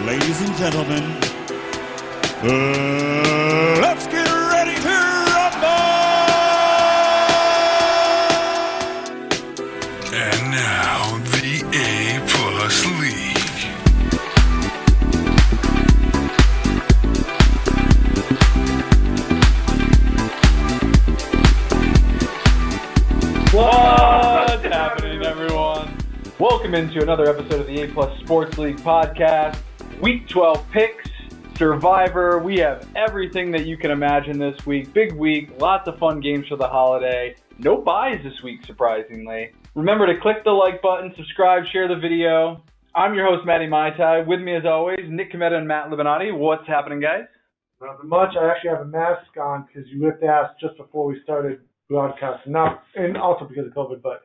Ladies and gentlemen, let's get ready to rumble! And now, the A-Plus League. What's happening, everyone? Welcome into another episode of the A-Plus Sports League podcast. Week 12 picks, Survivor. We have everything that you can imagine this week. Big week, lots of fun games for the holiday. No buys this week, surprisingly. Remember to click the like button, subscribe, share the video. I'm your host, Matty Maitai. With me, as always, Nick Cometta and Matt Libanati. What's happening, guys? Nothing much. I actually have a mask on because you whipped ass just before we started broadcasting. And also because of COVID, but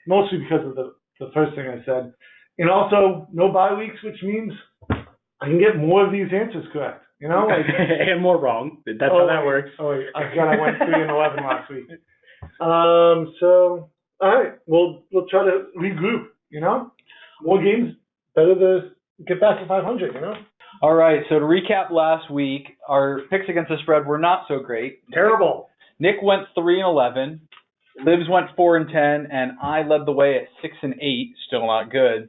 mostly because of the first thing I said. And also, no bye weeks, which means I can get more of these answers correct. You know? And more wrong. That's how that works. Oh, wait. I forgot I went 3-11 last week. So, all right. We'll try to regroup, you know? More games, better to get back to 500, you know? All right, so to recap last week, our picks against the spread were not so great. Terrible. Nick went 3-11, Libs went 4-10, and I led the way at 6-8, still not good.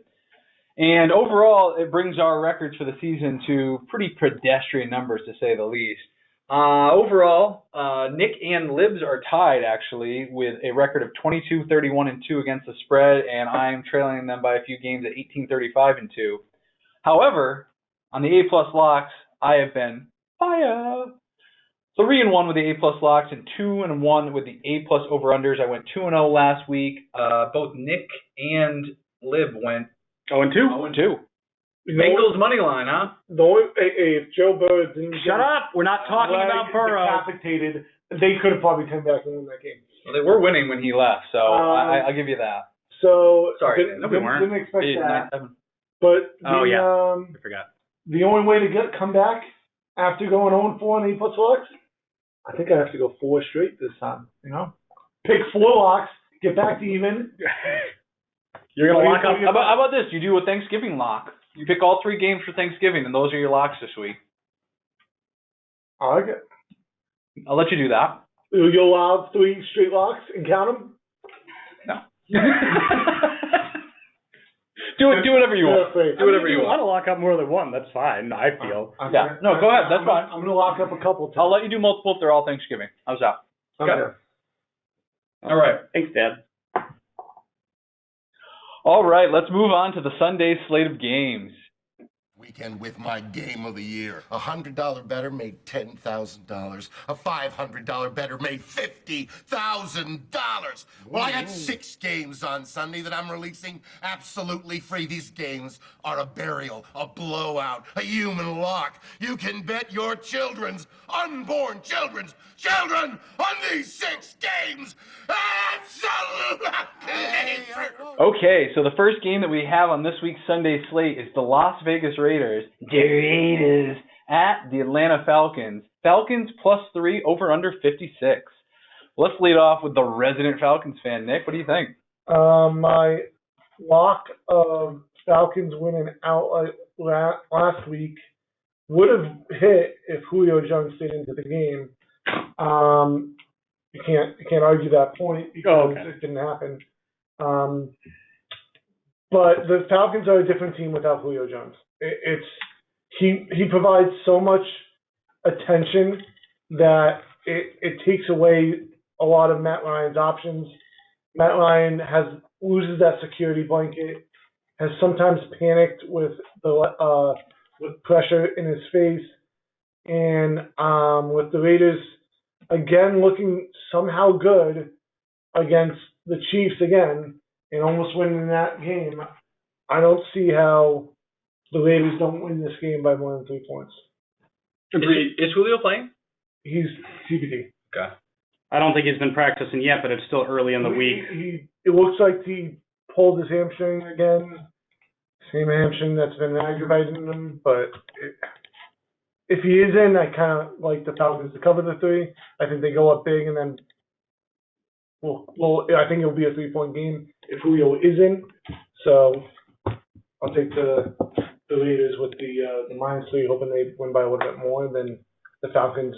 And overall, it brings our records for the season to pretty pedestrian numbers, to say the least. Overall, Nick and Libs are tied, actually, with a record of 22-31-2 against the spread, and I'm trailing them by a few games at 18-35-2. However, on the A-plus locks, I have been fire. 3-1 with the A-plus locks and 2-1 with the A-plus over-unders. I went 2-0 last week. Both Nick and Lib went 0-2. 0-2. Bengals money line, huh? If Joe Burrow didn't Shut up! We're not talking about Burrow. decapitated, they could have probably come back and won that game. Well, they were winning when he left, so I'll give you that. So Sorry, didn't, no, we weren't. didn't expect that. 9-7. But I forgot. the only way to come back after going 0-4 on A-plus locks, I think I have to go 4 straight this time. You know, pick 4 locks, get back to even. You're going to lock up. How about this? You do a Thanksgiving lock. You pick all 3 games for Thanksgiving, and those are your locks this week. I like it. I'll let you do that. You allow 3 straight locks and count them? No. Do whatever you want. Do whatever you want want. to lock up more than one. That's fine, I feel. Yeah. No, go ahead. That's fine. I'm going to lock up a couple. I'll let you do multiple if they're all Thanksgiving. How's that? Okay. All right. Thanks, Dad. All right, let's move on to the Sunday slate of games. Weekend with my game of the year. A $100 better made $10,000. A $500 better made $50,000. Well, I got 6 games on Sunday that I'm releasing absolutely free. These games are a burial, a blowout, a human lock. You can bet your unborn children on these 6 games. Absolutely. Okay, so the first game that we have on this week's Sunday slate is the Las Vegas Raiders at the Atlanta Falcons. Falcons +3 over under 56. Let's lead off with the resident Falcons fan. Nick, what do you think? My lock of Falcons winning out last week would have hit if Julio Jones stayed into the game. You can't argue that point because it didn't happen. But the Falcons are a different team without Julio Jones. He provides so much attention that it takes away a lot of Matt Ryan's options. Matt Ryan loses that security blanket, has sometimes panicked with pressure in his face, and with the Raiders again looking somehow good against the Chiefs again and almost winning that game, I don't see how the Raiders don't win this game by more than 3 points. Is Julio playing? He's TBD. Okay. I don't think he's been practicing yet, but it's still early in the week. It looks like he pulled his hamstring again. Same hamstring that's been aggravating him. But if he is in, I kind of like the Falcons to cover the 3. I think they go up big, and then I think it'll be a 3-point game if Julio is in. So I'll take the the Raiders with the -3, hoping they win by a little bit more than the Falcons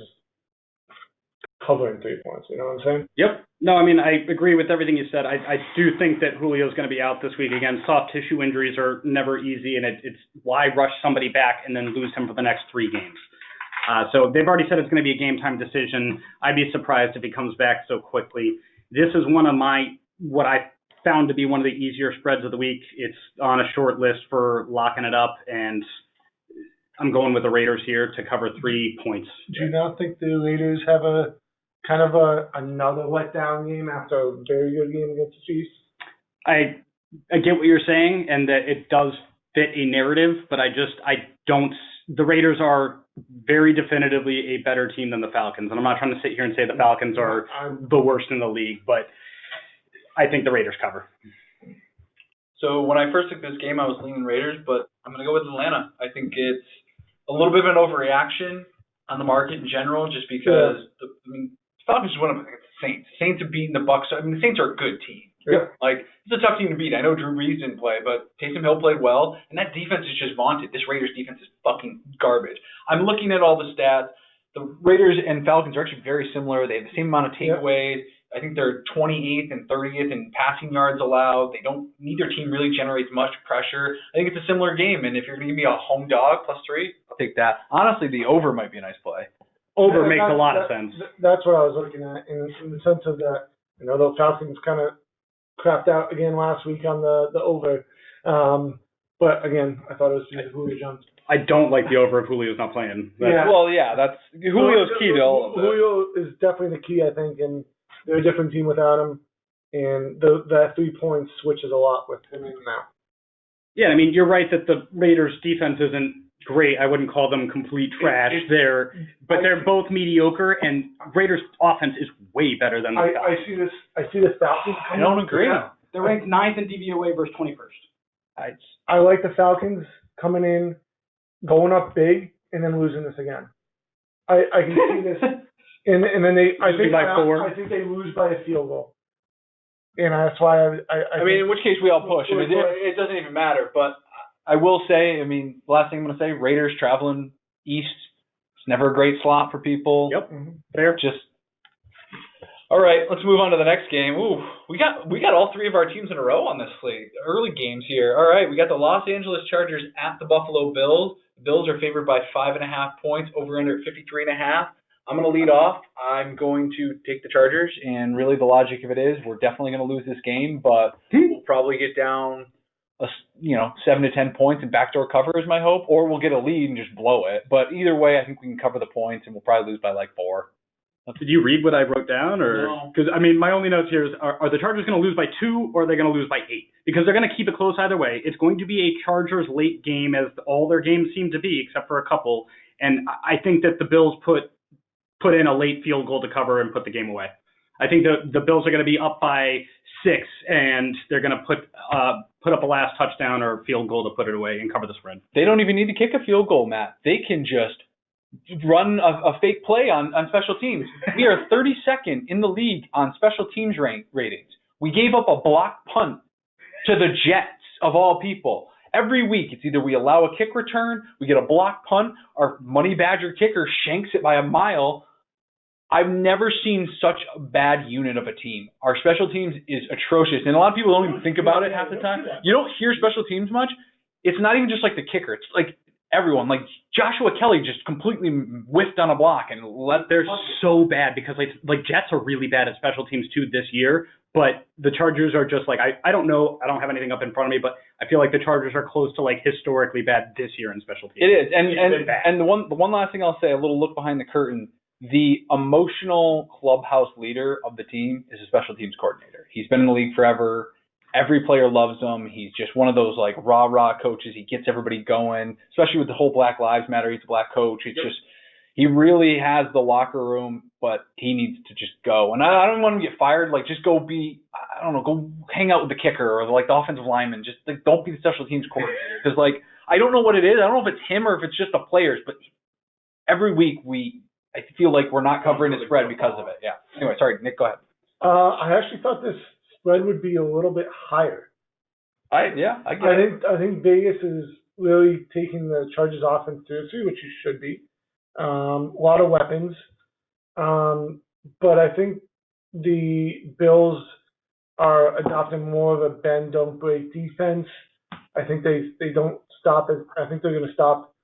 covering 3 points. You know what I'm saying? Yep. No, I mean, I agree with everything you said. I do think that Julio's going to be out this week. Again, soft tissue injuries are never easy, and it's why rush somebody back and then lose him for the next 3 games. So they've already said it's going to be a game-time decision. I'd be surprised if he comes back so quickly. This is one of what I found to be one of the easier spreads of the week. It's on a short list for locking it up, and I'm going with the Raiders here to cover 3 points. Do you not think the Raiders have a kind of another letdown game after a very good game against the Chiefs? I get what you're saying, and that it does fit a narrative, but I don't. The Raiders are very definitively a better team than the Falcons, and I'm not trying to sit here and say the Falcons are the worst in the league, but I think the Raiders cover. So when I first took this game, I was leaning Raiders, but I'm going to go with Atlanta. I think it's a little bit of an overreaction on the market in general, just because the Falcons just went up against the Saints. Saints have beaten the Bucs. I mean, the Saints are a good team. Yeah. Like, it's a tough team to beat. I know Drew Brees didn't play, but Taysom Hill played well, and that defense is just vaunted. This Raiders defense is fucking garbage. I'm looking at all the stats. The Raiders and Falcons are actually very similar. They have the same amount of takeaways. I think they're 28th and 30th in passing yards allowed. Neither team really generates much pressure. I think it's a similar game, and if you're going to give me a home dog +3, I'll take that. Honestly, the over might be a nice play. Over makes a lot of sense. That's what I was looking at in the sense of that. You know, the Falcons kind of crapped out again last week on the over. But again, I thought it was because Julio Jones. I don't like the over if Julio's not playing. That's Julio's key to all of it. Julio is definitely the key, I think, and they're a different team without him. And that 3 points switches a lot with him in now. Yeah, I mean, you're right that the Raiders' defense isn't great. I wouldn't call them complete trash. But they're both mediocre, and Raiders' offense is way better than the Falcons. I see this Falcons. I don't agree. They're ranked 9th in DVOA versus 21st. I like the Falcons coming in, going up big, and then losing this again. I can see this, and then I think they lose by a field goal, and that's why I mean, in which case we all push. I mean, it doesn't even matter. But I will say, I mean, the last thing I'm going to say, Raiders traveling east. It's never a great slot for people. Yep. Fair. All right, let's move on to the next game. Ooh, we got all 3 of our teams in a row on this slate. Early games here. All right, we got the Los Angeles Chargers at the Buffalo Bills. The Bills are favored by 5.5 points, over under 53.5. I'm going to lead off. I'm going to take the Chargers, and really the logic of it is we're definitely going to lose this game, but we'll probably get down 7 to 10 points and backdoor cover is my hope, or we'll get a lead and just blow it. But either way, I think we can cover the points, and we'll probably lose by like 4. Did you read what I wrote down? No. Because, I mean, my only notes here is, are the Chargers going to lose by 2 or are they going to lose by 8? Because they're going to keep it close either way. It's going to be a Chargers late game, as all their games seem to be, except for a couple. And I think that the Bills put in a late field goal to cover and put the game away. I think the Bills are going to be up by 6, and they're going to put up a last touchdown or field goal to put it away and cover the spread. They don't even need to kick a field goal, Matt. They can just run a fake play on special teams. We are 32nd in the league on special teams ratings. We gave up a block punt to the Jets, of all people. Every week, it's either we allow a kick return, we get a block punt, our money badger kicker shanks it by a mile. I've never seen such a bad unit of a team. Our special teams is atrocious, and a lot of people don't even think about it half the time. You don't hear special teams much. It's not even just like the kicker. It's like everyone, like Joshua Kelly just completely whiffed on a block and they're so bad because like Jets are really bad at special teams too this year, but the Chargers are just like, I don't know, I don't have anything up in front of me, but I feel like the Chargers are close to like historically bad this year in special teams. It is. And the one last thing I'll say, a little look behind the curtain, the emotional clubhouse leader of the team is a special teams coordinator. He's been in the league forever. Every player loves him. He's just one of those like rah-rah coaches. He gets everybody going, especially with the whole Black Lives Matter. He's a black coach. It's just, he really has the locker room, but he needs to just go. And I don't want him to get fired. Like, just go go hang out with the kicker or like the offensive lineman. Just like, don't be the special teams coordinator. Because like, I don't know what it is. I don't know if it's him or if it's just the players, but every week I feel like we're not covering the spread because of it. Yeah. Anyway, sorry, Nick, go ahead. I actually thought this spread would be a little bit higher. I get it. I think Vegas is really taking the Chargers offense seriously, which you should be. A lot of weapons. But I think the Bills are adopting more of a bend, don't break defense. I think they don't stop it. I think they're going to stop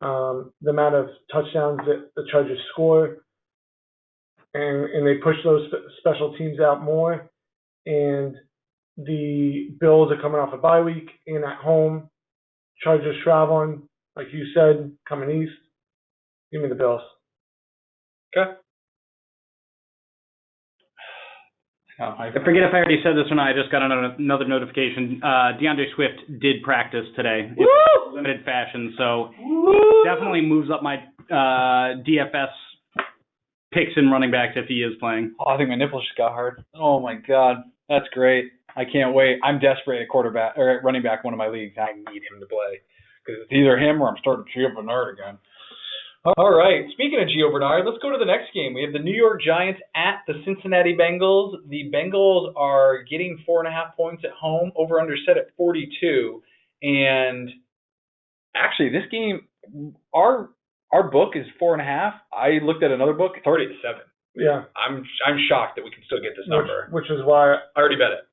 the amount of touchdowns that the Chargers score, and they push those special teams out more. And the Bills are coming off a bye week and at home. Chargers traveling, like you said, coming east. Give me the Bills. Okay. I forget if I already said this or not. I just got another notification. DeAndre Swift did practice today in limited fashion, so definitely moves up my DFS picks and running backs if he is playing. Oh, I think my nipples just got hard. Oh my God, that's great. I can't wait. I'm desperate at quarterback or at running back one of my leagues. I need him to play because it's either him or I'm starting Gio Bernard again. All right. Speaking of Gio Bernard, let's go to the next game. We have the New York Giants at the Cincinnati Bengals. The Bengals are getting 4.5 points at home. Over under set at 42. And actually, this game, our book is 4.5. I looked at another book. It's already at 7. Yeah. I'm shocked that we can still get this number. Which is why I already bet it.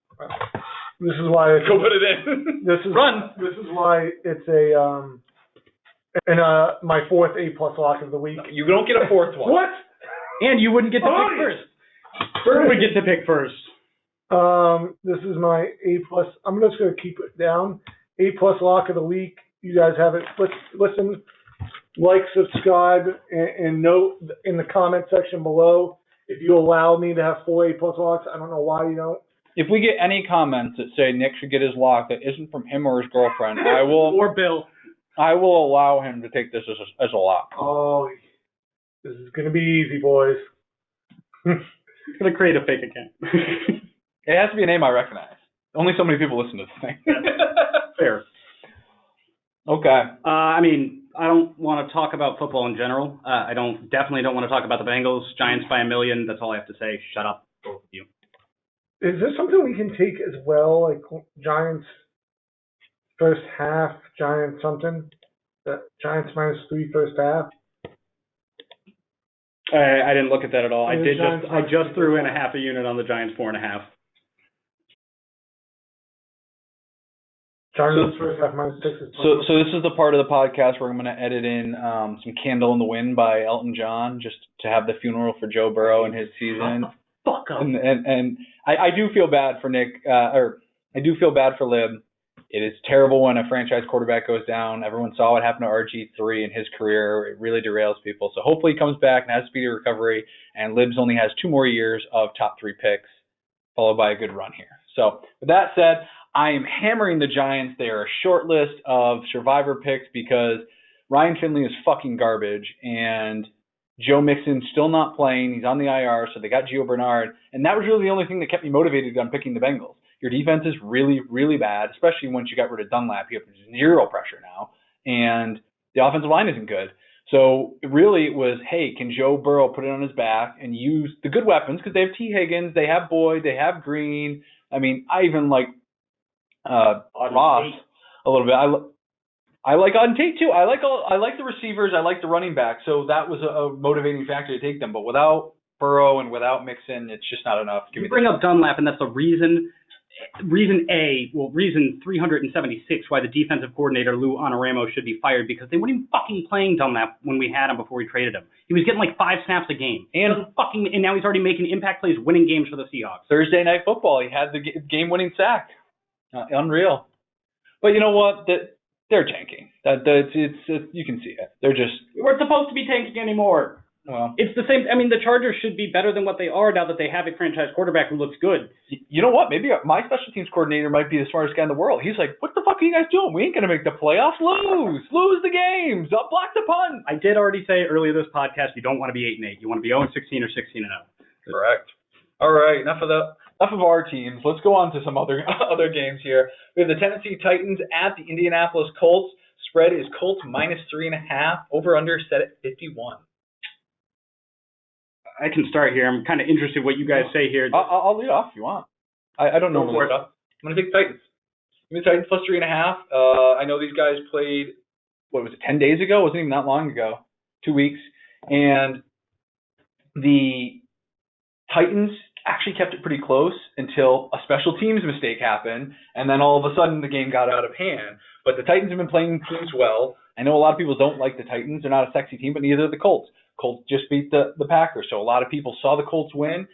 This is why Go put it in. Run. This is why it's a my fourth A+ lock of the week. You don't get a fourth one. What? And you wouldn't get to pick first. Bert would get to pick first. This is my A+. I'm just going to keep it down. A+ lock of the week. You guys have it. Listen, like, subscribe, and note in the comment section below if you allow me to have 4 A+ locks. I don't know why you don't. If we get any comments that say Nick should get his lock that isn't from him or his girlfriend, I will or Bill. I will allow him to take this as a lock. Oh, this is going to be easy, boys. I'm going to create a fake account. It has to be a name I recognize. Only so many people listen to this thing. Fair. Okay. I mean, I don't want to talk about football in general. I definitely don't want to talk about the Bengals. Giants by 1 million. That's all I have to say. Shut up, both of you. Is this something we can take as well, like Giants first half, Giants something? Giants -3 first half? I didn't look at that at all. I Giants just threw in a half a unit on the Giants 4.5. Giants first half -6 is So this is the part of the podcast where I'm going to edit in some "Candle in the Wind" by Elton John, just to have the funeral for Joe Burrow and his season. Fuck up. And I do feel bad for Nick, or I do feel bad for Lib. It is terrible when a franchise quarterback goes down. Everyone saw what happened to RG3 in his career. It really derails people. So hopefully he comes back and has speedy recovery, and Libs only has 2 more years of top 3 picks, followed by a good run here. So with that said, I am hammering the Giants. They are a short list of survivor picks because Ryan Finley is fucking garbage, and Joe Mixon's still not playing. He's on the IR, so they got Gio Bernard. And that was really the only thing that kept me motivated on picking the Bengals. Your defense is really, really bad, especially once you got rid of Dunlap. You have 0 pressure now, and the offensive line isn't good. So really it was, hey, can Joe Burrow put it on his back and use the good weapons? Because they have T. Higgins, they have Boyd, they have Green. I mean, I even like Ross a little bit. I like Auden Tate too. I like the receivers. I like the running back. So that was a motivating factor to take them. But without Burrow and without Mixon, it's just not enough. You bring up Dunlap, and that's the reason 376 why the defensive coordinator Lou Anaramo should be fired, because they weren't even fucking playing Dunlap when we had him before we traded him. He was getting like 5 snaps a game. And now he's already making impact plays, winning games for the Seahawks. Thursday Night Football, he had the game-winning sack. Unreal. But you know what? They're tanking. You can see it. They're just. We weren't supposed to be tanking anymore. Well, it's the same. I mean, the Chargers should be better than what they are now that they have a franchise quarterback who looks good. You know what? Maybe my special teams coordinator might be the smartest guy in the world. He's like, what the fuck are you guys doing? We ain't going to make the playoffs. Lose the games. Block the punt. I did already say earlier this podcast, you don't want to be 8-8. You want to be 0-16 or 16-0. Correct. All right. Enough of our teams. Let's go on to some other games here. We have the Tennessee Titans at the Indianapolis Colts. Spread is Colts -3.5. Over under set at 51. I can start here. I'm kind of interested what you guys say here. I'll lead off if you want. I don't know. I'm going to take the Titans. Give me the Titans plus 3.5. I know these guys played, 10 days ago? It wasn't even that long ago. 2 weeks. And the Titans actually kept it pretty close until a special teams mistake happened, and then all of a sudden the game got out of hand. But the Titans have been playing teams well. I know a lot of people don't like the Titans. They're not a sexy team, but neither are the Colts. Colts just beat the Packers, so a lot of people saw the Colts win.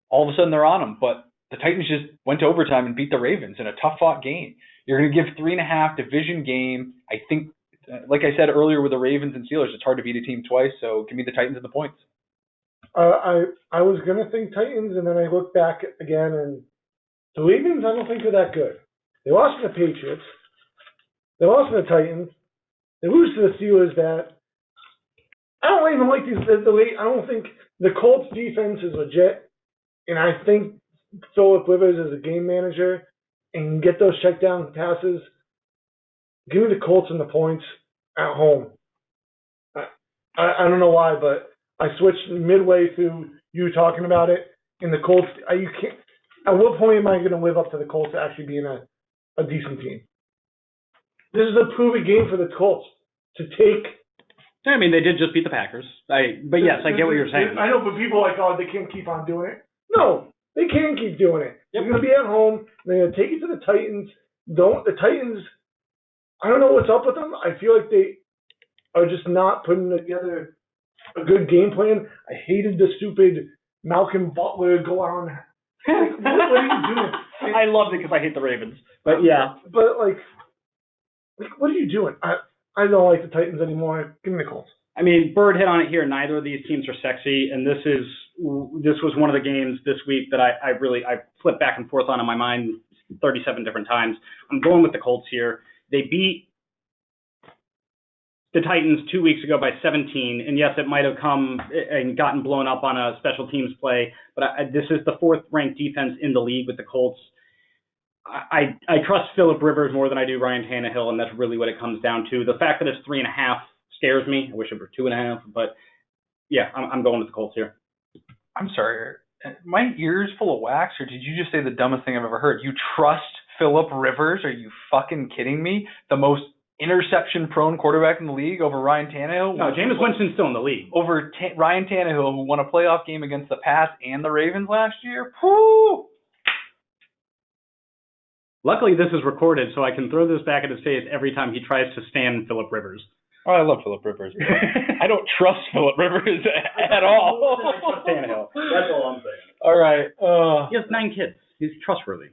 All of a sudden they're on them, but the Titans just went to overtime and beat the Ravens in a tough-fought game. You're going to give 3.5 division game. I think, like I said earlier with the Ravens and Steelers, it's hard to beat a team twice, so give me the Titans and the points. I was going to think Titans, and then I looked back again, and the Ravens, I don't think they're that good. They lost to the Patriots. They lost to the Titans. They lose to the Steelers. That I don't even like these. I don't think the Colts defense is legit, and I think Philip Rivers is a game manager and get those check down passes. Give me the Colts and the points at home. I don't know why, but I switched midway through you talking about it, and the Colts. You can't. At what point am I going to live up to the Colts actually being a decent team? This is a proven game for the Colts to take. I mean, they did just beat the Packers. But yes, I get what you're saying. I know, but people are like, oh, they can't keep on doing it. No, they can keep doing it. They're going to be at home. They're going to take it to the Titans. The Titans, I don't know what's up with them. I feel like they are just not putting together a good game plan. I hated the stupid Malcolm Butler go on. Like, what are you doing? I loved it because I hate the Ravens. But yeah. But like, what are you doing? I don't like the Titans anymore. Give me the Colts. I mean, Bird hit on it here. Neither of these teams are sexy, and this was one of the games this week that I flipped back and forth on in my mind 37 different times. I'm going with the Colts here. They beat the Titans 2 weeks ago by 17, and yes, it might have come and gotten blown up on a special teams play, but this is the fourth-ranked defense in the league with the Colts. I trust Phillip Rivers more than I do Ryan Tannehill, and that's really what it comes down to. The fact that it's 3.5 scares me. I wish it were 2.5, but yeah, I'm going with the Colts here. I'm sorry, my ears full of wax, or did you just say the dumbest thing I've ever heard? You trust Phillip Rivers? Are you fucking kidding me? The most interception-prone quarterback in the league over Ryan Tannehill? No, Jameis Winston's still in the league. Over Ryan Tannehill, who won a playoff game against the Pats and the Ravens last year? Whoo! Luckily, this is recorded, so I can throw this back at his face every time he tries to stand Phillip Rivers. Oh, I love Phillip Rivers. I don't trust Phillip Rivers at all. I trust Tannehill. That's all I'm saying. All right. He has 9 kids. He's trustworthy.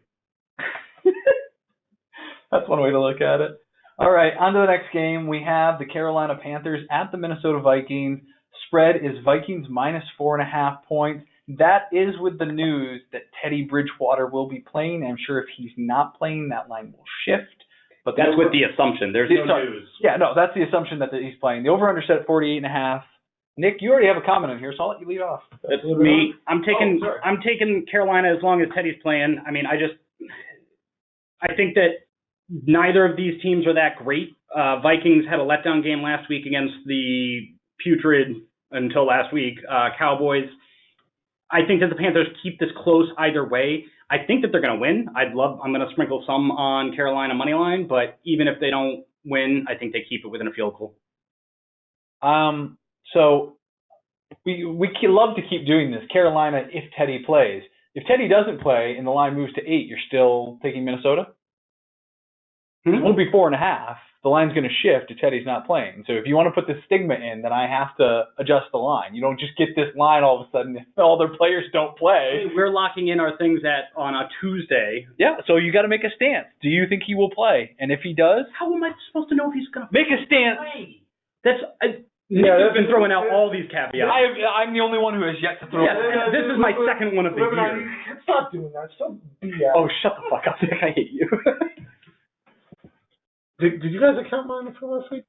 That's one way to look at it. All right, on to the next game. We have the Carolina Panthers at the Minnesota Vikings. Spread is Vikings minus 4.5 points. That is with the news that Teddy Bridgewater will be playing. I'm sure if he's not playing, that line will shift. But that's with the assumption. There's no news. Yeah, no, that's the assumption that he's playing. The over-under set at 48.5. Nick, you already have a comment in here, so I'll let you lead off. That's me. I'm taking Carolina as long as Teddy's playing. I mean, I think that neither of these teams are that great. Vikings had a letdown game last week against the putrid, until last week, Cowboys. I think that the Panthers keep this close either way. I think that they're going to win. I'm going to sprinkle some on Carolina money line, but even if they don't win, I think they keep it within a field goal. So we love to keep doing this. Carolina, if Teddy plays. If Teddy doesn't play and the line moves to 8, you're still taking Minnesota? It won't be 4.5. The line's going to shift if Teddy's not playing. So if you want to put the stigma in, then I have to adjust the line. You don't just get this line all of a sudden if all their players don't play. We're locking in our things on a Tuesday. Yeah, so you got to make a stance. Do you think he will play? And if he does, how am I supposed to know if he's going to make a stance? Play? Nick's been throwing out all these caveats. I'm the only one who has yet to throw. Yeah, this is my second one of the year. Stop doing that. Stop BS. Oh, shut the fuck up, Nick. I hate you. Did you guys account mine for last week?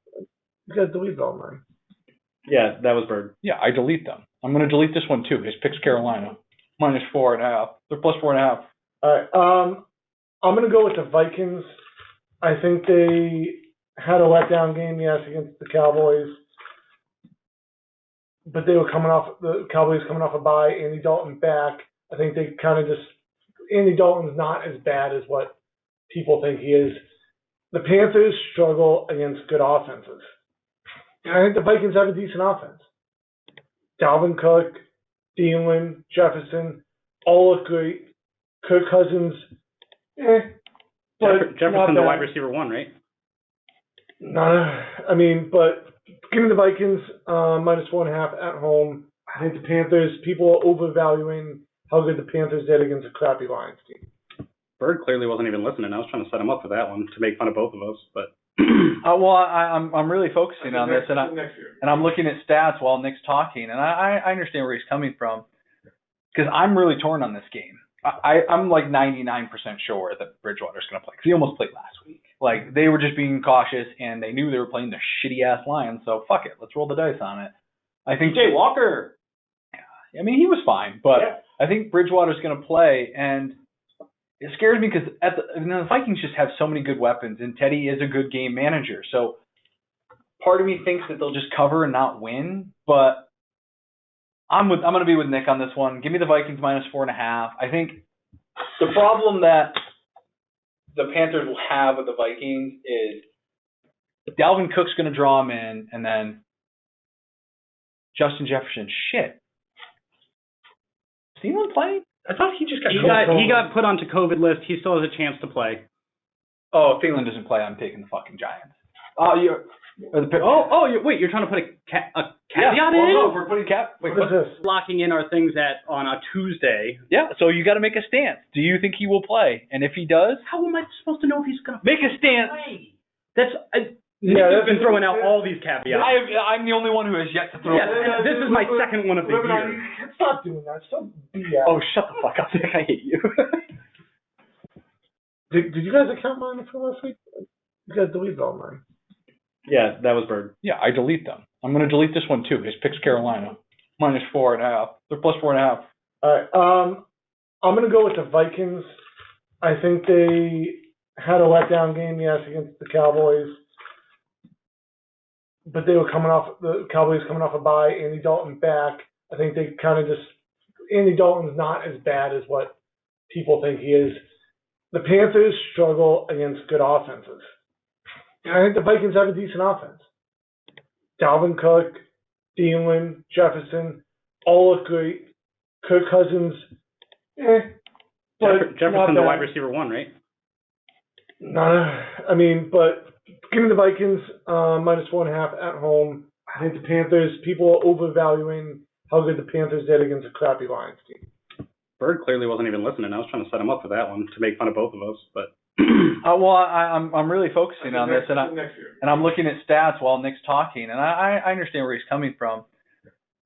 You guys deleted all mine. Yeah, that was Bird. Yeah, I delete them. I'm going to delete this one too. His picks Carolina. Minus 4.5. They're plus 4.5. All right. I'm going to go with the Vikings. I think they had a letdown game, yes, against the Cowboys. But the Cowboys coming off a bye, Andy Dalton back. I think they kind of Andy Dalton's not as bad as what people think he is. The Panthers struggle against good offenses. And I think the Vikings have a decent offense. Dalvin Cook, Thielen, Jefferson, all look great. Kirk Cousins, but Jefferson, the wide receiver one, right? But give me the Vikings -1.5 at home. I think the Panthers, people are overvaluing how good the Panthers did against a crappy Lions team. Bird clearly wasn't even listening. I was trying to set him up for that one to make fun of both of us, but. I'm really focusing on this, and I'm looking at stats while Nick's talking, and I understand where he's coming from, because I'm really torn on this game. I'm like 99% sure that Bridgewater's going to play, because he almost played last week. Like, they were just being cautious, and they knew they were playing the shitty-ass Lions, so fuck it. Let's roll the dice on it. I think Jay Walker. I mean, he was fine, but I think Bridgewater's going to play, and it scares me because the Vikings just have so many good weapons, and Teddy is a good game manager. So part of me thinks that they'll just cover and not win, but I'm going to be with Nick on this one. Give me the Vikings -4.5. I think the problem that the Panthers will have with the Vikings is Dalvin Cook's going to draw him in, and then Justin Jefferson. Shit. Is Thielen playing? I thought he just got he got put onto COVID list. He still has a chance to play. Oh, if Thielen doesn't play, I'm taking the fucking Giants. Wait, you're trying to put a caveat in? No, we're putting cap. Wait, What is this? Locking in our things on a Tuesday. Yeah, so you got to make a stance. Do you think he will play? And if he does, How am I supposed to know if he's going to make a stance. play? That's Yeah, Nick has been throwing out all these caveats. I'm the only one who has yet to throw. Yeah, this is my second one of the year. Stop doing that. Stop BS. Oh, shut the fuck up, Nick. I hate you. Did you guys account mine for last week? You guys deleted all mine. Yeah, that was Bird. Yeah, I delete them. I'm going to delete this one too. His picks Carolina -4.5. They're +4.5. All right. I'm going to go with the Vikings. I think they had a letdown game, yes, against the Cowboys. But the Cowboys coming off a bye, Andy Dalton back. I think they kind of Andy Dalton's not as bad as what people think he is. The Panthers struggle against good offenses. And I think the Vikings have a decent offense. Dalvin Cook, Thielen, Jefferson, all look great. Kirk Cousins, but Jefferson, the wide receiver one, right? But give me the Vikings -1.5 at home. I think the Panthers, people are overvaluing how good the Panthers did against a crappy Lions team. Bird clearly wasn't even listening. I was trying to set him up for that one to make fun of both of us, but. I'm really focusing on this, and I'm looking at stats while Nick's talking, and I understand where he's coming from,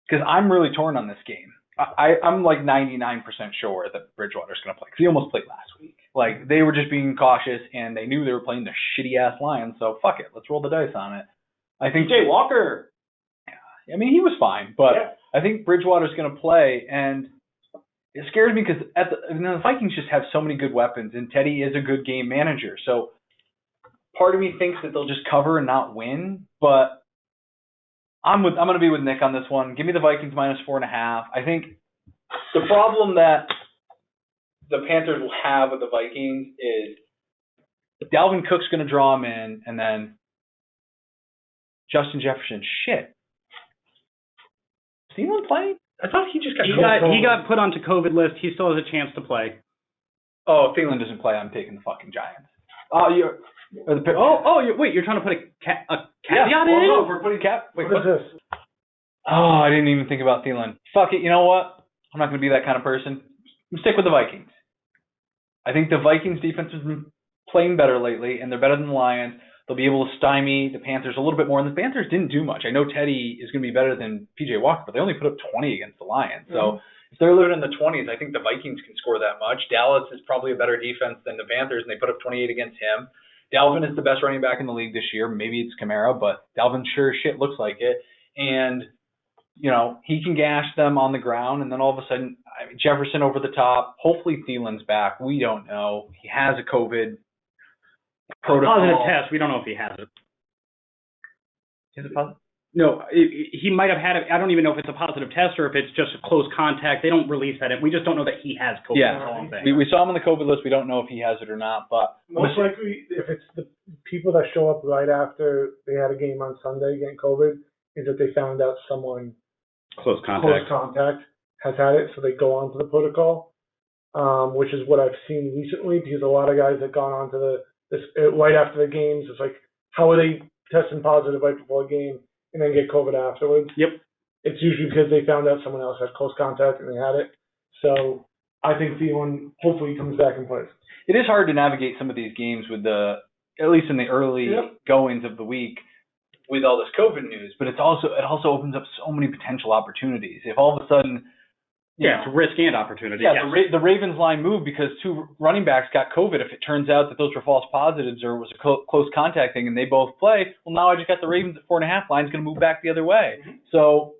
because I'm really torn on this game. I'm like 99% sure that Bridgewater's going to play, because he almost played last week. Like, they were just being cautious, and they knew they were playing the shitty-ass Lions, so fuck it. Let's roll the dice on it. I think Jay Walker. I mean, he was fine, but I think Bridgewater's going to play, and it scares me because the Vikings just have so many good weapons, and Teddy is a good game manager. So part of me thinks that they'll just cover and not win, but I'm going to be with Nick on this one. Give me the Vikings -4.5. I think the problem that the Panthers will have with the Vikings is Dalvin Cook's going to draw him in, and then Justin Jefferson. Shit. Is Thielen playing? I thought he just got he got put onto COVID list. He still has a chance to play. Oh, if Thielen doesn't play, I'm taking the fucking Giants. Wait, you're trying to put a caveat in? No, we're putting cap. Wait, what is this? Oh, I didn't even think about Thielen. Fuck it. You know what? I'm not going to be that kind of person. I'm stick with the Vikings. I think the Vikings defense has been playing better lately, and they're better than the Lions. They'll be able to stymie the Panthers a little bit more, and the Panthers didn't do much. I know Teddy is going to be better than P.J. Walker, but they only put up 20 against the Lions. So if they're living in the 20s, I think the Vikings can score that much. Dallas is probably a better defense than the Panthers, and they put up 28 against him. Dalvin is the best running back in the league this year. Maybe it's Kamara, but Dalvin sure as shit looks like it. And, you know, he can gash them on the ground, and then all of a sudden, Jefferson over the top. Hopefully Thielen's back. We don't know. He has a COVID protocol. Positive test. We don't know if he has it. Is it positive? No, he might have had it. I don't even know if it's a positive test or if it's just a close contact. They don't release that. We just don't know that he has COVID. Yeah. That's all I'm saying. We saw him on the COVID list. We don't know if he has it or not, but Most likely, if it's the people that show up right after they had a game on Sunday getting COVID, is that they found out someone Close contact. close contact has had it, so they go on to the protocol, which is what I've seen recently, because a lot of guys have gone on to this right after the games. It's like, how are they testing positive right before a game and then get COVID afterwards? Yep. It's usually because they found out someone else had close contact and they had it. So I think Thielen hopefully comes back in place. it is hard to navigate some of these games with at least in the early goings of the week, with all this COVID news. But it also opens up so many potential opportunities. If all of a sudden, it's risk and opportunity. Yeah, the Ravens line moved because two running backs got COVID. If it turns out that those were false positives or was a close contact thing and they both play, well, now I just got the Ravens at 4.5. Line's going to move back the other way. Mm-hmm. So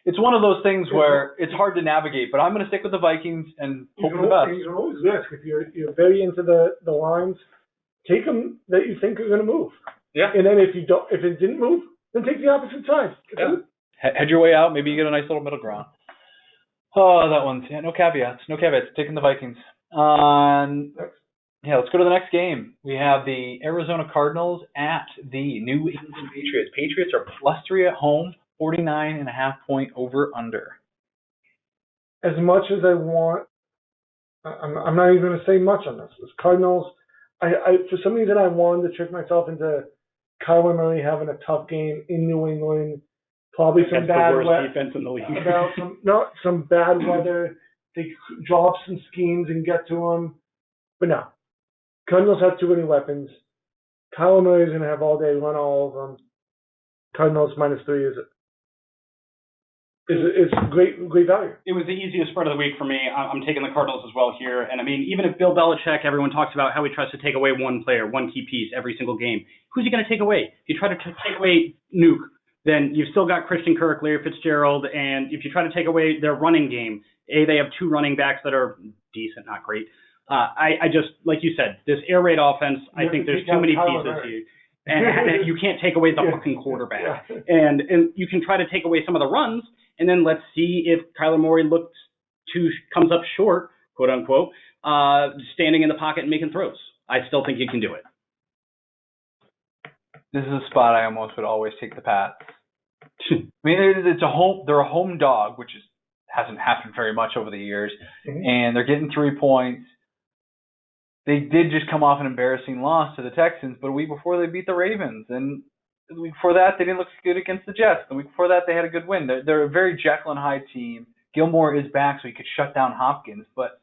it's one of those things where it's hard to navigate. But I'm going to stick with the Vikings and hope for the best. You can always risk. If you're very into the lines, take them that you think are going to move. Yeah. And then if it didn't move, then take the opposite side. Yeah. Head your way out. Maybe you get a nice little middle ground. Oh, that one's no caveats. No caveats. Taking the Vikings. Let's go to the next game. We have the Arizona Cardinals at the New England Patriots. Patriots are +3 at home, 49.5 point over under. As much as I want, I'm not even going to say much on this. It's Cardinals. I for some reason I wanted to trick myself into Kyler Murray having a tough game in New England. Probably some bad weather. Defense in the league. Some bad weather. They draw up some schemes and get to them. But no. Cardinals have too many weapons. Kyler Murray's going to have all day, run all of them. Cardinals -3 is great value. It was the easiest spread of the week for me. I'm taking the Cardinals as well here. And I mean, even if Bill Belichick, everyone talks about how he tries to take away one player, one key piece every single game. Who's he going to take away? If you try to take away Nuke, then you've still got Christian Kirk, Larry Fitzgerald, and if you try to take away their running game, they have two running backs that are decent, not great. I just, like you said, this air raid offense, I think there's too many pieces here. And you can't take away the fucking quarterback. Yeah. And you can try to take away some of the runs, and then let's see if Kyler Murray comes up short, quote unquote, standing in the pocket and making throws. I still think you can do it. This is a spot I almost would always take the Pats. I mean, they're a home dog, which hasn't happened very much over the years, and they're getting 3 points. They did just come off an embarrassing loss to the Texans, but a week before they beat the Ravens, and the week before that they didn't look good against the Jets. The week before that they had a good win. They're a very Jekyll and Hyde team. Gilmore is back, so he could shut down Hopkins, but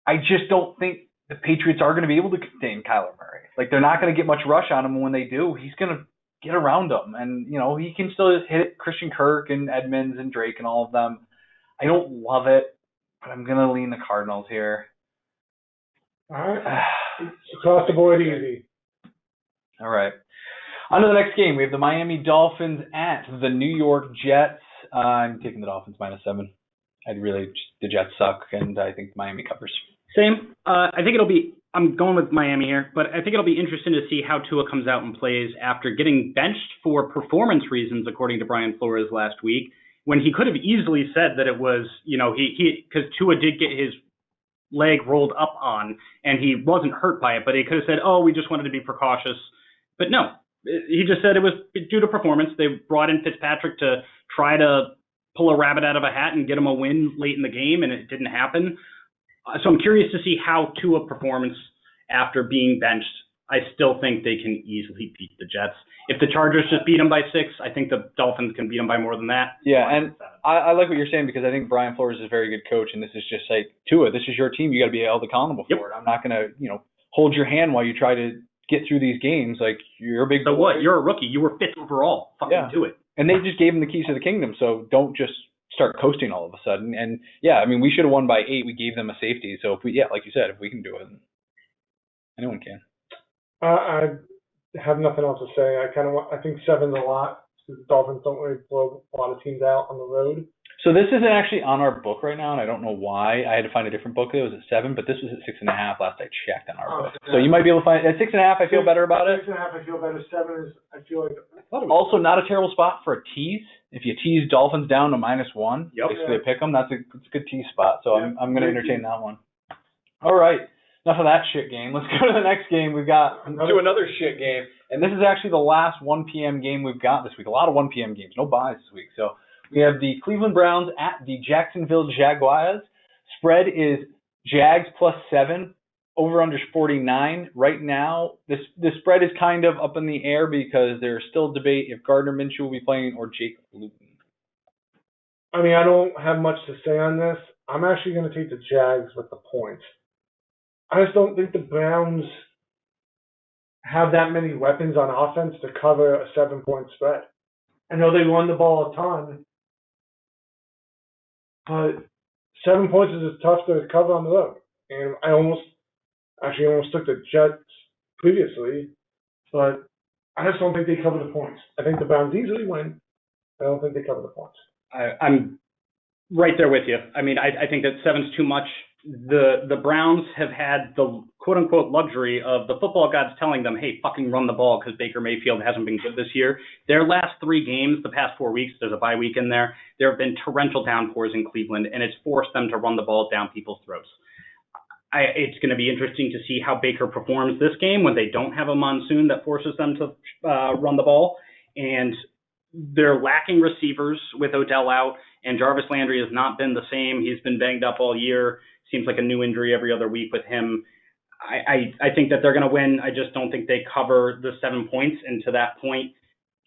I just don't think the Patriots are going to be able to contain Kyler Murray. Like, they're not going to get much rush on him, and when they do, he's going to get around them. And, he can still just hit Christian Kirk and Edmonds and Drake and all of them. I don't love it, but I'm going to lean the Cardinals here. All right. Across the board easy. All right. On to the next game. We have the Miami Dolphins at the New York Jets. I'm taking the Dolphins -7. The Jets suck, and I think Miami covers. Same. I think I'm going with Miami here, but I think it'll be interesting to see how Tua comes out and plays after getting benched for performance reasons, according to Brian Flores last week, when he could have easily said that it was, because Tua did get his leg rolled up on and he wasn't hurt by it, but he could have said, oh, we just wanted to be precautious. But no, he just said it was due to performance. They brought in Fitzpatrick to try to pull a rabbit out of a hat and get him a win late in the game, and it didn't happen. So I'm curious to see how Tua performs after being benched. I still think they can easily beat the Jets. If the Chargers just beat them by 6, I think the Dolphins can beat them by more than that. Yeah, and I like what you're saying, because I think Brian Flores is a very good coach, and this is just like, Tua, this is your team. You got to be held accountable for it. I'm not going to, hold your hand while you try to get through these games. Like, you're a big boy. So what? You're a rookie. You were 5th overall. Fucking do it. And they just gave him the keys to the kingdom, so don't just start coasting all of a sudden. And we should have won by 8. We gave them a safety. So if we, like you said, if we can do it, anyone can. I have nothing else to say. I think 7's a lot. because the Dolphins don't really blow a lot of teams out on the road. So this isn't actually on our book right now, and I don't know why. I had to find a different book. It was at 7, but this was at 6.5 last I checked on our book. So you might be able to find at 6.5. I feel better about it. 6.5, I feel better. 7 is, I feel like. Also, not a terrible spot for a tease. If you tease Dolphins down to -1, basically a pick 'em. It's a good tease spot. So I'm going to entertain that one. All right. Enough of that shit game. Let's go to the next game. We've got to another shit game, and this is actually the last 1 p.m. game we've got this week. A lot of 1 p.m. games. No buys this week. So we have the Cleveland Browns at the Jacksonville Jaguars. Spread is Jags +7. Over-under 49. Right now, the spread is kind of up in the air because there's still debate if Gardner Minshew will be playing or Jake Luton. I mean, I don't have much to say on this. I'm actually going to take the Jags with the points. I just don't think the Browns have that many weapons on offense to cover a 7-point spread. I know they run the ball a ton, but 7 points is tough to cover on the road. And I almost took the Jets previously, but I just don't think they cover the points. I think the Browns easily win. I don't think they cover the points. I'm right there with you. I mean, I think that 7's too much. The Browns have had the quote-unquote luxury of the football gods telling them, hey, fucking run the ball because Baker Mayfield hasn't been good this year. Their last 3 games, the past 4 weeks, there's a bye week in there, there have been torrential downpours in Cleveland, and it's forced them to run the ball down people's throats. It's going to be interesting to see how Baker performs this game when they don't have a monsoon that forces them to run the ball. And they're lacking receivers with Odell out, and Jarvis Landry has not been the same. He's been banged up all year. Seems like a new injury every other week with him. I think that they're going to win. I just don't think they cover the 7 points. And to that point,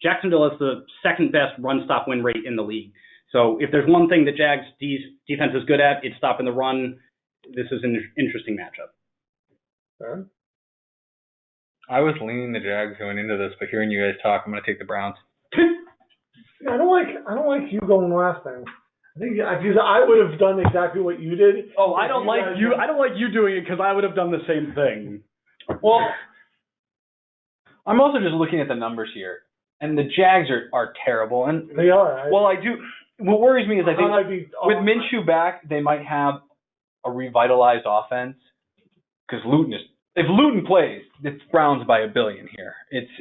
Jacksonville has the second best run-stop win rate in the league. So if there's one thing the Jags' defense is good at, it's stopping the run. This is an interesting matchup. I was leaning the Jags going into this, but hearing you guys talk, I'm going to take the Browns. I don't like you going last time. I would have done exactly what you did. Oh, I don't like you doing it because I would have done the same thing. Well, I'm also just looking at the numbers here, and the Jags are terrible. And they are. Well, I do. What worries me is I think with Minshew back, they might have a revitalized offense because if Luton plays, it's Browns by a billion here.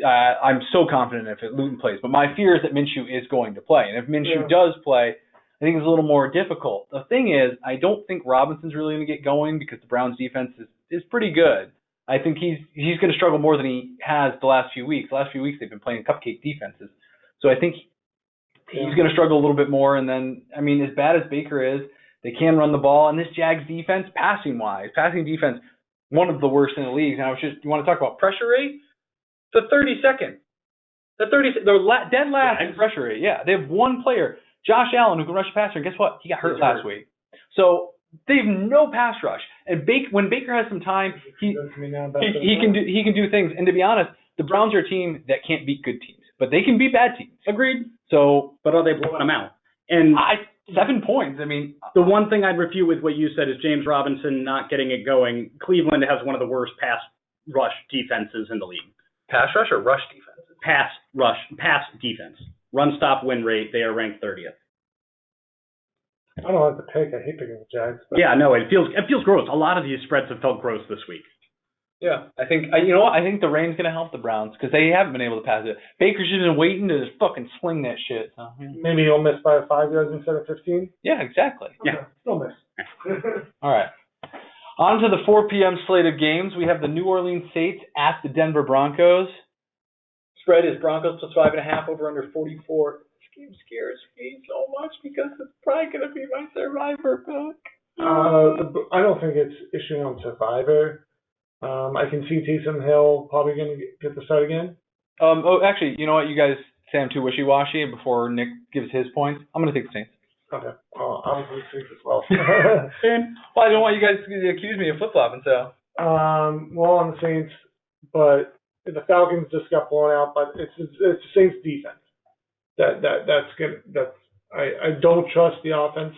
I'm so confident if Luton plays, but my fear is that Minshew is going to play, and if Minshew does play, I think it's a little more difficult. The thing is, I don't think Robinson's really going to get going because the Browns defense is pretty good. I think he's going to struggle more than he has the last few weeks. The last few weeks they've been playing cupcake defenses, so I think he's going to struggle a little bit more. And then, I mean, as bad as Baker is, they can run the ball, and this Jags defense, passing defense, one of the worst in the league. And you want to talk about pressure rate? The 32nd. They're dead last in pressure rate. Yeah, they have one player, Josh Allen, who can rush a passer. And guess what? He got hurt last week. So they have no pass rush. And when Baker has some time, he can do things. And to be honest, the Browns are a team that can't beat good teams, but they can beat bad teams. Agreed. So, but are they blowing them out? And 7 points. I mean, the one thing I'd refute with what you said is James Robinson not getting it going. Cleveland has one of the worst pass rush defenses in the league. Pass rush or rush defense? Pass defense. Run stop win rate, they are ranked 30th. I don't like the pick. I hate picking the Jags. Yeah, no, it feels gross. A lot of these spreads have felt gross this week. Yeah, I think I think the rain's gonna help the Browns because they haven't been able to pass it. Baker's just been waiting to just fucking sling that shit. So, yeah. Maybe he'll miss by 5 yards instead of 15. Yeah, exactly. Okay. Yeah, he'll miss. All right. On to the 4 p.m. slate of games. We have the New Orleans Saints at the Denver Broncos. Spread is Broncos +5.5 over under 44. This game scares me so much because it's probably gonna be my Survivor pick. I don't think it's issuing on Survivor. I can see Taysom Hill probably going to get the start again. Actually, you know what? You guys say I'm too wishy-washy before Nick gives his points. I'm going to take the Saints. Okay. I'm going to take as well. Well, I don't want you guys to accuse me of flip-flopping, so. Well, on the Saints, but the Falcons just got blown out, but it's the Saints defense. I don't trust the offense,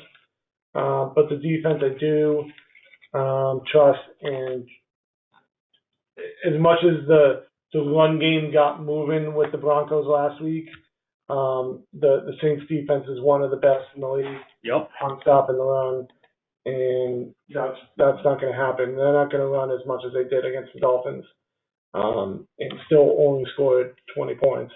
but the defense I do trust. And as much as the run game got moving with the Broncos last week, The Saints defense is one of the best in the league Yep. on stopping the run, and that's not going to happen. They're not going to run as much as they did against the Dolphins, and still only scored 20 points.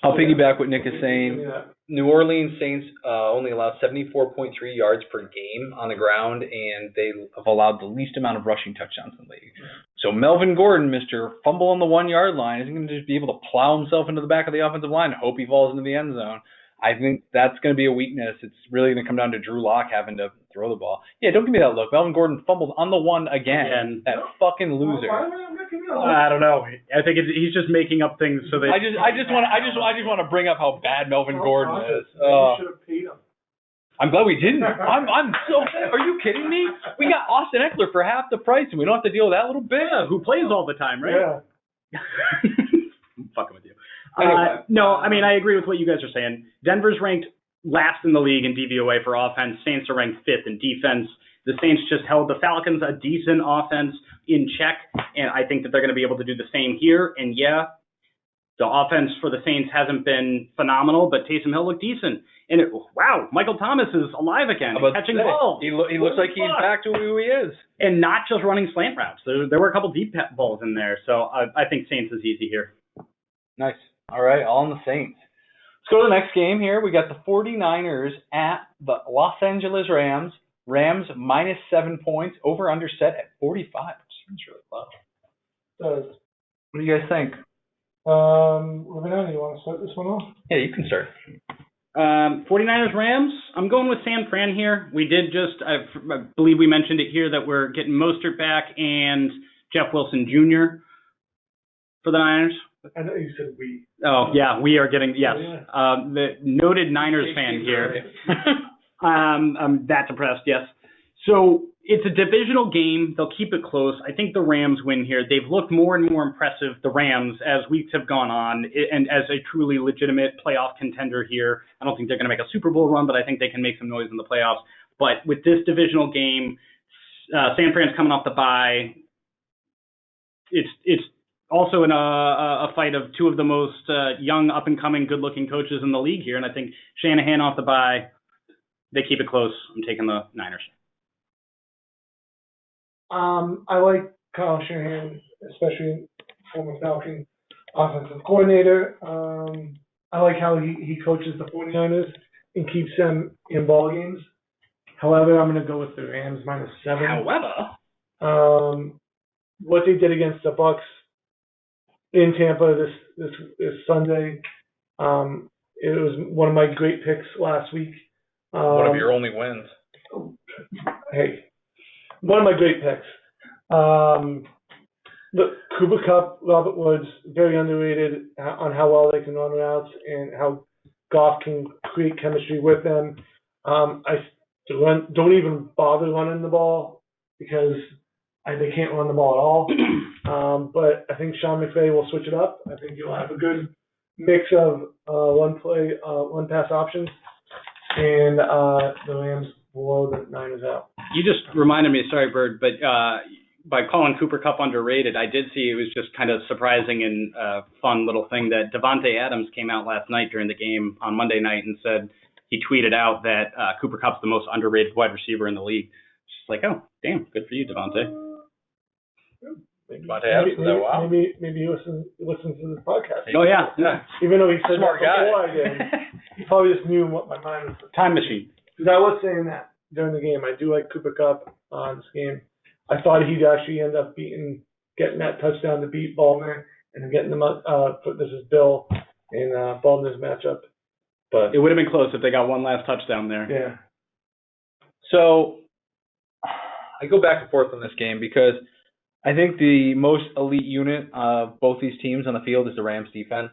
I'll piggyback what Nick is saying. Yeah. New Orleans Saints only allow 74.3 yards per game on the ground, and they have allowed the least amount of rushing touchdowns in the league. So Melvin Gordon, Mr. Fumble on the 1 yard line, isn't going to just be able to plow himself into the back of the offensive line and hope he falls into the end zone. I think that's going to be a weakness. It's really going to come down to Drew Lock having to throw the ball. Yeah, don't give me that look. Melvin Gordon fumbled on the one again. That fucking loser. I don't know. I think he's just making up things so that I just want to bring up how bad Melvin Gordon is. You should have paid him. I'm glad we didn't. I'm so. Are you kidding me? We got Austin Eckler for half the price, and we don't have to deal with that little bit. who plays all the time, right? Yeah. I'm fucking with you. Anyway. No, I mean, I agree with what you guys are saying. Denver's ranked last in the league in DVOA for offense. Saints are ranked 5th in defense. The Saints just held the Falcons a decent offense in check, and I think that they're going to be able to do the same here. And yeah, the offense for the Saints hasn't been phenomenal, but Taysom Hill looked decent. And wow, Michael Thomas is alive again, catching balls. He looks like he's back to who he is. And not just running slant routes. There were a couple deep balls in there, so I think Saints is easy here. Nice. All right, all on the Saints. Let's go to the next game here. We got the 49ers at the Los Angeles Rams. Rams minus 7 points, over under set at 45, which seems really low. What do you guys think? Ruben, you want to start this one off? Yeah, you can start. 49ers Rams, I'm going with San Fran here. We did just, I believe we mentioned it here, that we're getting Mostert back and Jeff Wilson Jr. for the Niners. I know you said we. Oh, yeah, we are getting, yes. Yeah. The noted Niners fan here. I'm that depressed, yes. So it's a divisional game. They'll keep it close. I think the Rams win here. They've looked more and more impressive, the Rams, as weeks have gone on, and as a truly legitimate playoff contender here. I don't think they're going to make a Super Bowl run, but I think they can make some noise in the playoffs. But with this divisional game, San Fran's coming off the bye. It's also in a fight of two of the most young, up-and-coming, good-looking coaches in the league here, and I think Shanahan off the bye, they keep it close. I'm taking the Niners. I like Kyle Shanahan, especially former Falcon offensive coordinator. I like how he coaches the 49ers and keeps them in ball games. However, I'm going to go with the Rams minus 7. However, what they did against the Bucks in Tampa this Sunday, it was one of my great picks last week. One of your only wins. Hey, one of my great picks. The Cooper Kupp, Robert Woods, very underrated on how well they can run routes and how Goff can create chemistry with them. I don't even bother running the ball because they can't run the ball at all. But I think Sean McVay will switch it up. I think you'll have a good mix of one pass options, and the Rams blow the Niners out. you just reminded me, sorry, Bird, but by calling Cooper Kupp underrated, I did see it was just kind of surprising and fun little thing that Devontae Adams came out last night during the game on Monday night and said he tweeted out that Cooper Kupp's the most underrated wide receiver in the league. Just like, oh, damn, good for you, Devontae. Devontae Adams is that wow? Maybe he listens to this podcast. Oh, yeah. Even though he said Smart that before guy. I did, he probably just knew what my mind was. Time machine. Because I was saying that during the game. I do like Cooper Kupp on this game. I thought he'd actually end up getting that touchdown to beat Ballmer and getting them this is Bill in Ballmer's matchup. But It would have been close if they got one last touchdown there. yeah. So I go back and forth on this game because I think the most elite unit of both these teams on the field is the Rams defense.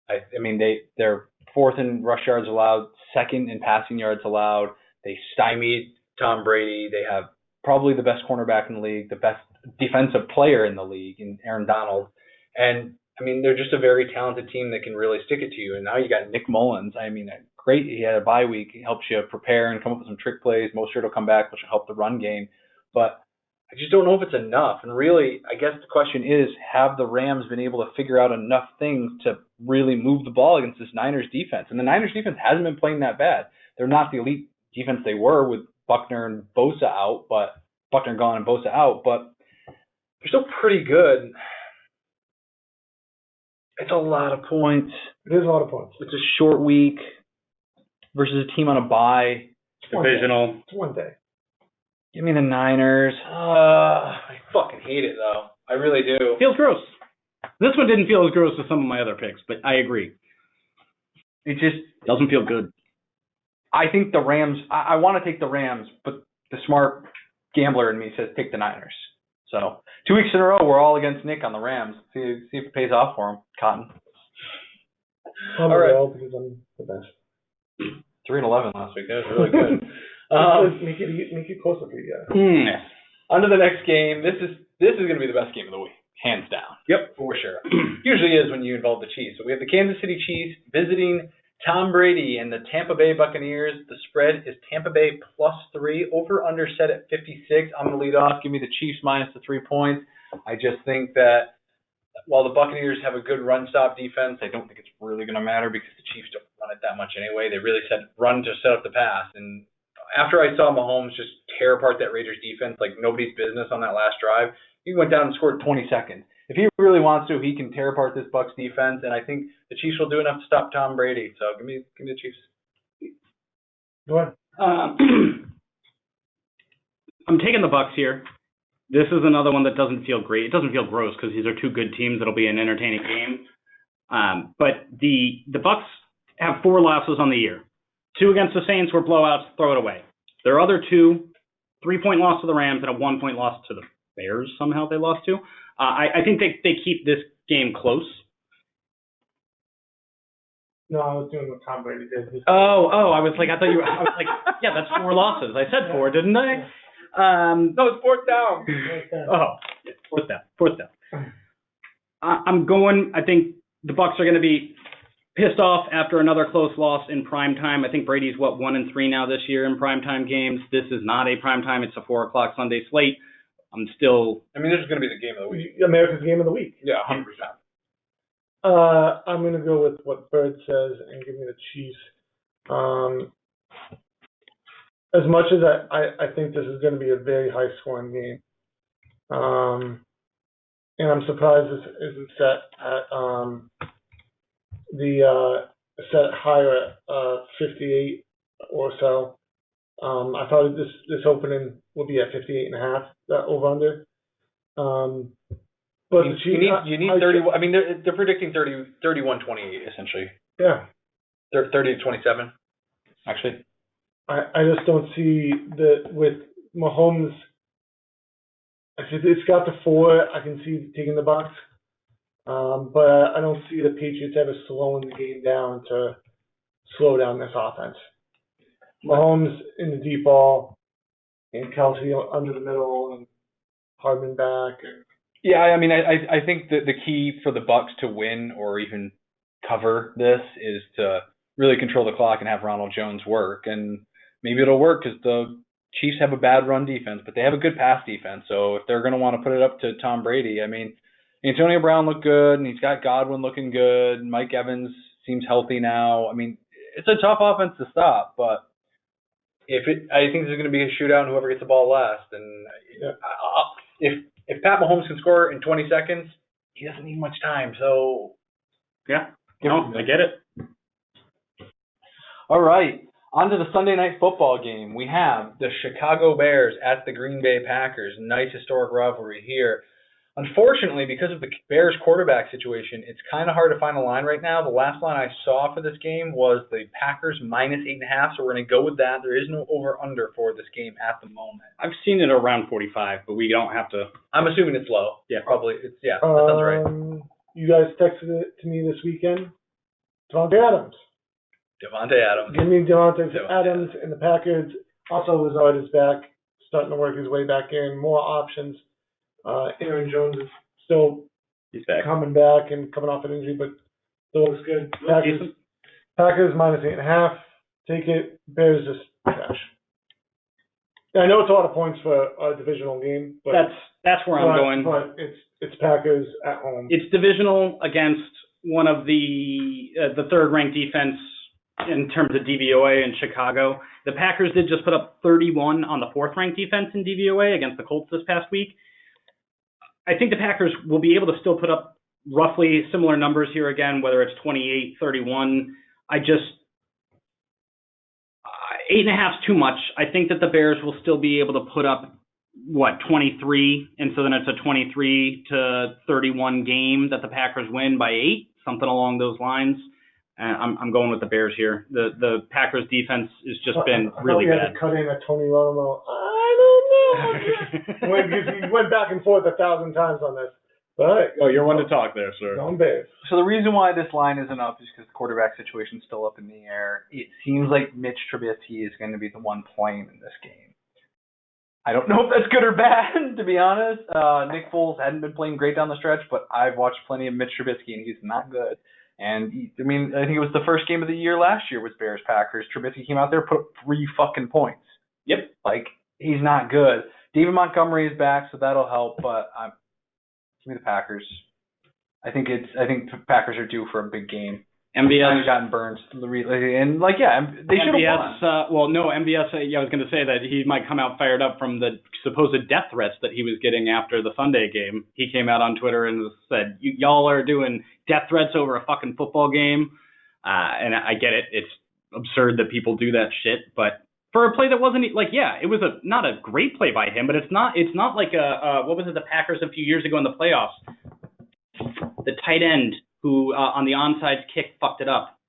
I mean, they're fourth in rush yards allowed, second in passing yards allowed. They stymied Tom Brady. They have probably the best cornerback in the league, the best defensive player in the league in Aaron Donald. And, I mean, they're just a very talented team that can really stick it to you. And now you got Nick Mullins. I mean, great. He had a bye week. He helps you prepare and come up with some trick plays. Mostert will come back, which will help the run game. But I just don't know if it's enough. And really, I guess the question is, have the Rams been able to figure out enough things to really move the ball against this Niners defense? And the Niners defense hasn't been playing that bad. They're not the elite defense they were with Buckner and Bosa out, but Buckner gone and Bosa out, but they're still pretty good. It's a lot of points. It is a lot of points. It's a short week versus a team on a bye. Divisional. It's one day. Give me the Niners. I fucking hate it, though. I really do. Feels gross. This one didn't feel as gross as some of my other picks, but I agree. It just Doesn't feel good. I think the Rams, I want to take the Rams, but the smart gambler in me says take the Niners. So 2 weeks in a row, we're all against Nick on the Rams. See if it pays off for him, Cotton. All right. Because I'm the best. 3-11 last week. That was really good. Make it closer for you guys. On to the next game. This is going to be the best game of the week, hands down. Yep. For sure. Usually is when you involve the Chiefs. So we have the Kansas City Chiefs visiting Tom Brady and the Tampa Bay Buccaneers. The spread is Tampa Bay +3. Over under set at 56. I'm going to lead off. Give me the Chiefs minus the 3 points. I just think that while the Buccaneers have a good run stop defense, I don't think it's really going to matter because the Chiefs don't run it that much anyway. They really said run to set up the pass. And after I saw Mahomes just tear apart that Raiders defense like nobody's business on that last drive, he went down and scored 20 seconds. If he really wants to, he can tear apart this Bucs defense, and I think the Chiefs will do enough to stop Tom Brady. So give me the Chiefs. Go ahead. I'm taking the Bucs here. This is another one that doesn't feel great. It doesn't feel gross because these are two good teams. It'll be an entertaining game. But the Bucs have 4 losses on the year. 2 against the Saints were blowouts. Throw it away. Their other 2, 3-point loss to the Rams and a 1-point loss to the Bears. Somehow they lost to. I think they keep this game close. No, I was doing what Tom Brady did. Oh, I was like, yeah, that's 4 losses. I said 4, didn't I? No, it's 4th down. Oh, yeah, fourth down. I think the Bucs are going to be pissed off after another close loss in prime time. I think Brady's 1-3 now this year in primetime games. This is not a primetime. It's a 4:00 Sunday slate. this is going to be the game of the week. America's game of the week. Yeah, 100%. I'm going to go with what Bird says and give me the Chiefs. As much as I think this is going to be a very high-scoring game, and I'm surprised this isn't set at set higher at 58 or so. I thought this opening would be at 58.5. That over under. But you need 30. I mean, they're predicting 31-28 essentially. Yeah. They're 30-27, actually. I just don't see with Mahomes. It's got the 4. I can see taking the Bucs, but I don't see the Patriots ever slowing the game down to slow down this offense. Mahomes in the deep ball, and Kelsey under the middle, and Hardman back. Yeah, I mean, I think that the key for the Bucs to win or even cover this is to really control the clock and have Ronald Jones work. And maybe it'll work because the Chiefs have a bad run defense, but they have a good pass defense. So if they're going to want to put it up to Tom Brady, I mean, Antonio Brown looked good, and he's got Godwin looking good. Mike Evans seems healthy now. I mean, it's a tough offense to stop, but I think there's going to be a shootout, and whoever gets the ball last. And if Pat Mahomes can score in 20 seconds, he doesn't need much time. So yeah, I get it. All right. On to the Sunday night football game. We have the Chicago Bears at the Green Bay Packers. Nice historic rivalry here. Unfortunately, because of the Bears quarterback situation, it's kind of hard to find a line right now. The last line I saw for this game was the Packers -8.5, so we're going to go with that. There is no over-under for this game at the moment. I've seen it around 45, but we don't have to. I'm assuming it's low. Yeah. Probably. That sounds right. You guys texted it to me this weekend. Davante Adams. Give me Davante Adams and the Packers. Also, Lazard is back, starting to work his way back in. More options. Aaron Jones is still coming back and coming off an injury, but still looks good. Packers -8.5. Take it. Bears just trash. I know it's a lot of points for a divisional game, but That's where I'm going. But it's Packers at home. It's divisional against one of the third-ranked defense in terms of DVOA in Chicago. The Packers did just put up 31 on the fourth-ranked defense in DVOA against the Colts this past week. I think the Packers will be able to still put up roughly similar numbers here again, whether it's 28, 31. 8.5 is too much. I think that the Bears will still be able to put up, 23, and so then it's a 23-31 game that the Packers win by 8, something along those lines. I'm going with the Bears here. The Packers defense has just been really bad. I had to cut in a Tony Romo. I don't know. He went back and forth 1,000 times on this. But you're one to talk there, sir. Going Bears. So the reason why this line isn't up is because the quarterback situation is still up in the air. It seems like Mitch Trubisky is going to be the one playing in this game. I don't know if that's good or bad, to be honest. Nick Foles hadn't been playing great down the stretch, but I've watched plenty of Mitch Trubisky, and he's not good. And, I think it was the first game of the year last year was Bears-Packers. Trubisky came out there, put up 3 fucking points. Yep. He's not good. David Montgomery is back, so that'll help, but give me the Packers. I think the Packers are due for a big game. MVS has gotten burned, and they should have won. MVS. I was going to say that he might come out fired up from the supposed death threats that he was getting after the Sunday game. He came out on Twitter and said, "Y'all are doing death threats over a fucking football game," and I get it. It's absurd that people do that shit, but for a play that wasn't it was not a great play by him, but it's not like what was it, the Packers a few years ago in the playoffs, the tight end who on the onside kick fucked it up.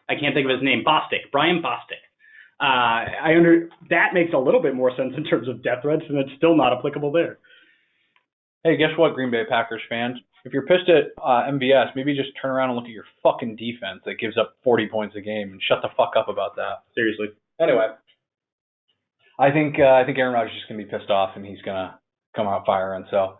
I can't think of his name. Brian Bostic. That makes a little bit more sense in terms of death threats, and it's still not applicable there. Hey, guess what, Green Bay Packers fans? If you're pissed at MVS, maybe just turn around and look at your fucking defense that gives up 40 points a game and shut the fuck up about that. Seriously. Anyway, I think Aaron Rodgers is going to be pissed off, and he's going to come out firing. So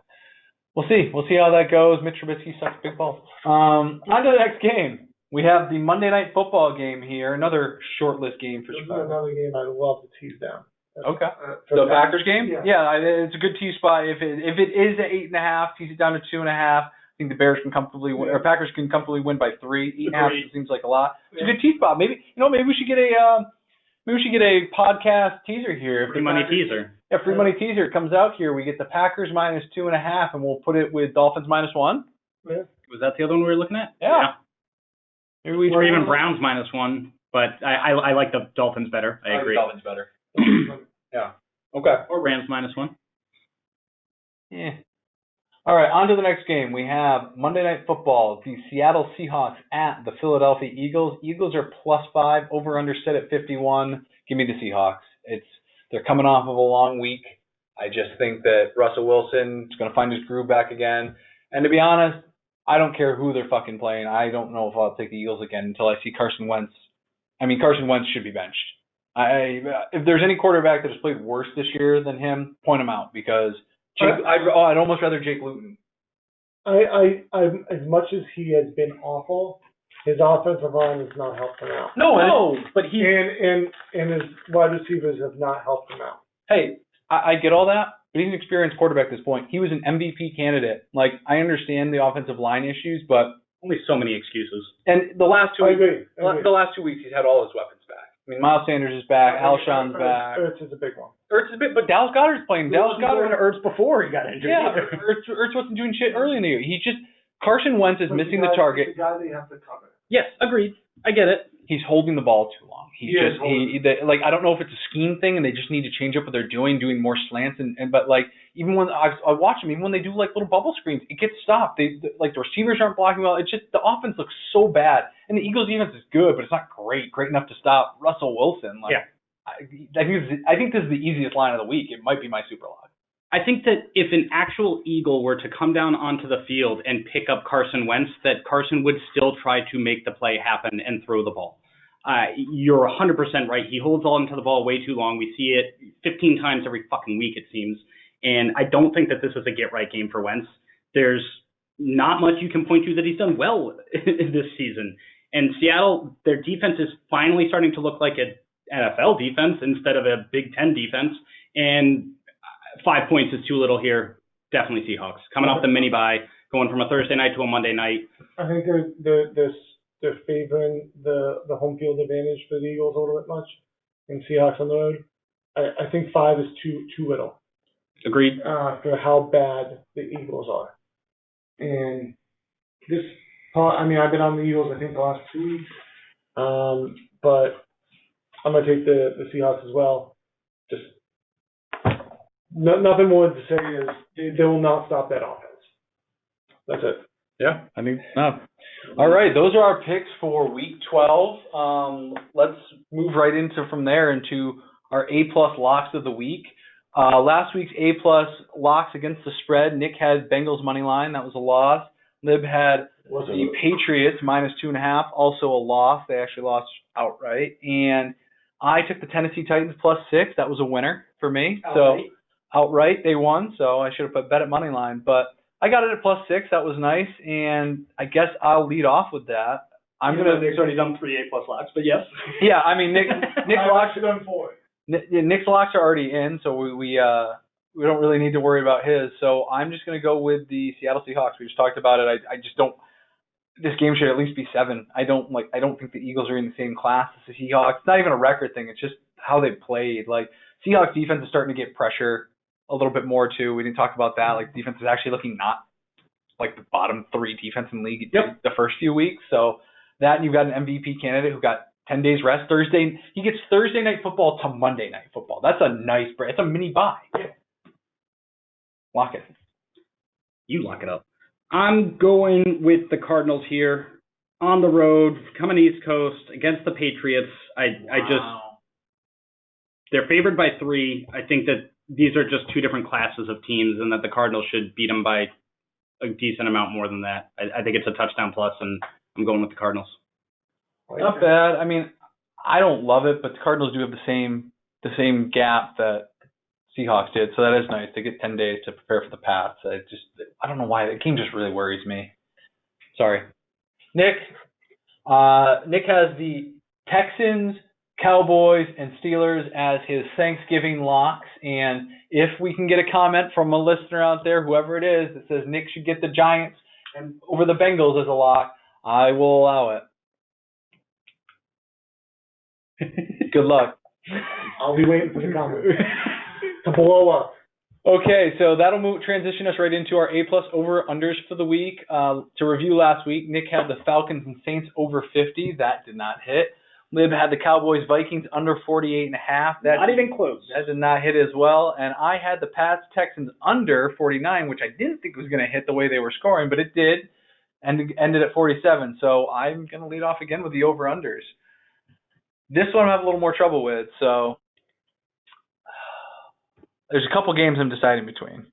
we'll see. We'll see how that goes. Mitch Trubisky sucks big balls. On to the next game. We have the Monday Night Football game here. Another shortlist game for Chicago. Another game I'd love to tease down. Okay. The Packers game? Yeah, it's a good tease spot. If it is at 8.5, tease it down to 2.5. I think the Bears can comfortably win, or Packers can comfortably win by 3. 8.5 seems like a lot. It's a good tease spot. Maybe we should get a podcast teaser here. Free money teaser. Yeah, free money teaser comes out here. We get the Packers minus 2.5, and we'll put it with Dolphins minus 1. Yeah. Was that the other one we were looking at? Yeah. Or even Browns minus 1, but I like the Dolphins better. I agree. Dolphins better. Yeah. Okay. Or Rams minus 1. Yeah. All right, on to the next game. We have Monday Night Football, the Seattle Seahawks at the Philadelphia Eagles. Eagles are +5, over-under set at 51. Give me the Seahawks. They're coming off of a long week. I just think that Russell Wilson is going to find his groove back again. And to be honest, I don't care who they're fucking playing. I don't know if I'll take the Eagles again until I see Carson Wentz. Carson Wentz should be benched. If there's any quarterback that has played worse this year than him, point him out, because I'd almost rather Jake Luton. I as much as he has been awful, his offensive line has not helped him out. No, but he and his wide receivers have not helped him out. Hey, I get all that, but he's an experienced quarterback at this point. He was an MVP candidate. I understand the offensive line issues, but only so many excuses. And the last 2 weeks, I agree. The last 2 weeks, he's had all his weapons back. Miles Sanders is back. Alshon's back. Ertz is a big one. Ertz is a big, but Dallas Goedert's playing. Dallas Goedert. Ertz before he got injured. Yeah, Ertz wasn't doing shit early in the year. Carson Wentz is missing the target. The guy they have to cover. Yes, agreed. I get it. He's holding the ball too long. I don't know if it's a scheme thing and they just need to change up what they're doing more slants but even when I watch them, even when they do little bubble screens, it gets stopped. The receivers aren't blocking well. It's just the offense looks so bad, and the Eagles' defense is good, but it's not great enough to stop Russell Wilson. I think this is the easiest line of the week. It might be my super log. I think that if an actual Eagle were to come down onto the field and pick up Carson Wentz, that Carson would still try to make the play happen and throw the ball. You're 100% right. He holds on to the ball way too long. We see it 15 times every fucking week, it seems. And I don't think that this is a get-right game for Wentz. There's not much you can point to that he's done well this season. And Seattle, their defense is finally starting to look like NFL defense instead of a Big Ten defense. And 5 points is too little here. Definitely Seahawks. Coming off the mini bye, going from a Thursday night to a Monday night. I think they're favoring the home field advantage for the Eagles a little bit much, and Seahawks on the road. I think 5 is too little. Agreed. For how bad the Eagles are, and this. I mean, I've been on the Eagles I think the last 2 weeks, but I'm gonna take the Seahawks as well. Just nothing more to say is they will not stop that offense. That's it. Yeah, I think no. All right, those are our picks for Week 12. Let's move right from there into our A+ locks of the week. Last week's A+ locks against the spread. Nick had Bengals money line. That was a loss. Lib had the Patriots -2.5, also a loss. They actually lost outright. And I took the Tennessee Titans +6. That was a winner for me. Outright. So outright they won. So I should have put bet at money line, but I got it at +6. That was nice. And I guess I'll lead off with that. Nick's already done 3 A+ locks, but yes. Yeah, I mean Nick's locks I've done 4. Nick's locks are already in, so we don't really need to worry about his. So I'm just going to go with the Seattle Seahawks. We just talked about it. I just don't. This game should at least be 7. I don't think the Eagles are in the same class as the Seahawks. It's not even a record thing. It's just how they played. Like Seahawks defense is starting to get pressure a little bit more too. We didn't talk about that. Like defense is actually looking not like the bottom 3 defense in the league the first few weeks. So that, and you've got an MVP candidate who got 10 days rest. He gets Thursday night football to Monday night football. That's a nice break. It's a mini bye. Lock it. You lock it up. I'm going with the Cardinals here on the road, coming East Coast against the Patriots. They're favored by 3. I think that these are just 2 different classes of teams, and that the Cardinals should beat them by a decent amount more than that. I think it's a touchdown plus, and I'm going with the Cardinals. Not bad. I mean, I don't love it, but the Cardinals do have the same gap that Seahawks did, so that is nice. They get 10 days to prepare for the Pats. I don't know why. The game just really worries me. Sorry. Nick has the Texans, Cowboys, and Steelers as his Thanksgiving locks, and if we can get a comment from a listener out there, whoever it is, that says Nick should get the Giants and over the Bengals as a lock, I will allow it. Good luck. I'll be waiting for the comment to blow up. Okay, so that'll transition us right into our A+ over-unders for the week. To review last week, Nick had the Falcons and Saints over 50. That did not hit. Lib had the Cowboys Vikings under 48.5. Not even close. That did not hit as well. And I had the Pats Texans under 49, which I didn't think was going to hit the way they were scoring, but it did, and ended at 47. So I'm going to lead off again with the over-unders. This one I have a little more trouble with, so there's a couple games I'm deciding between.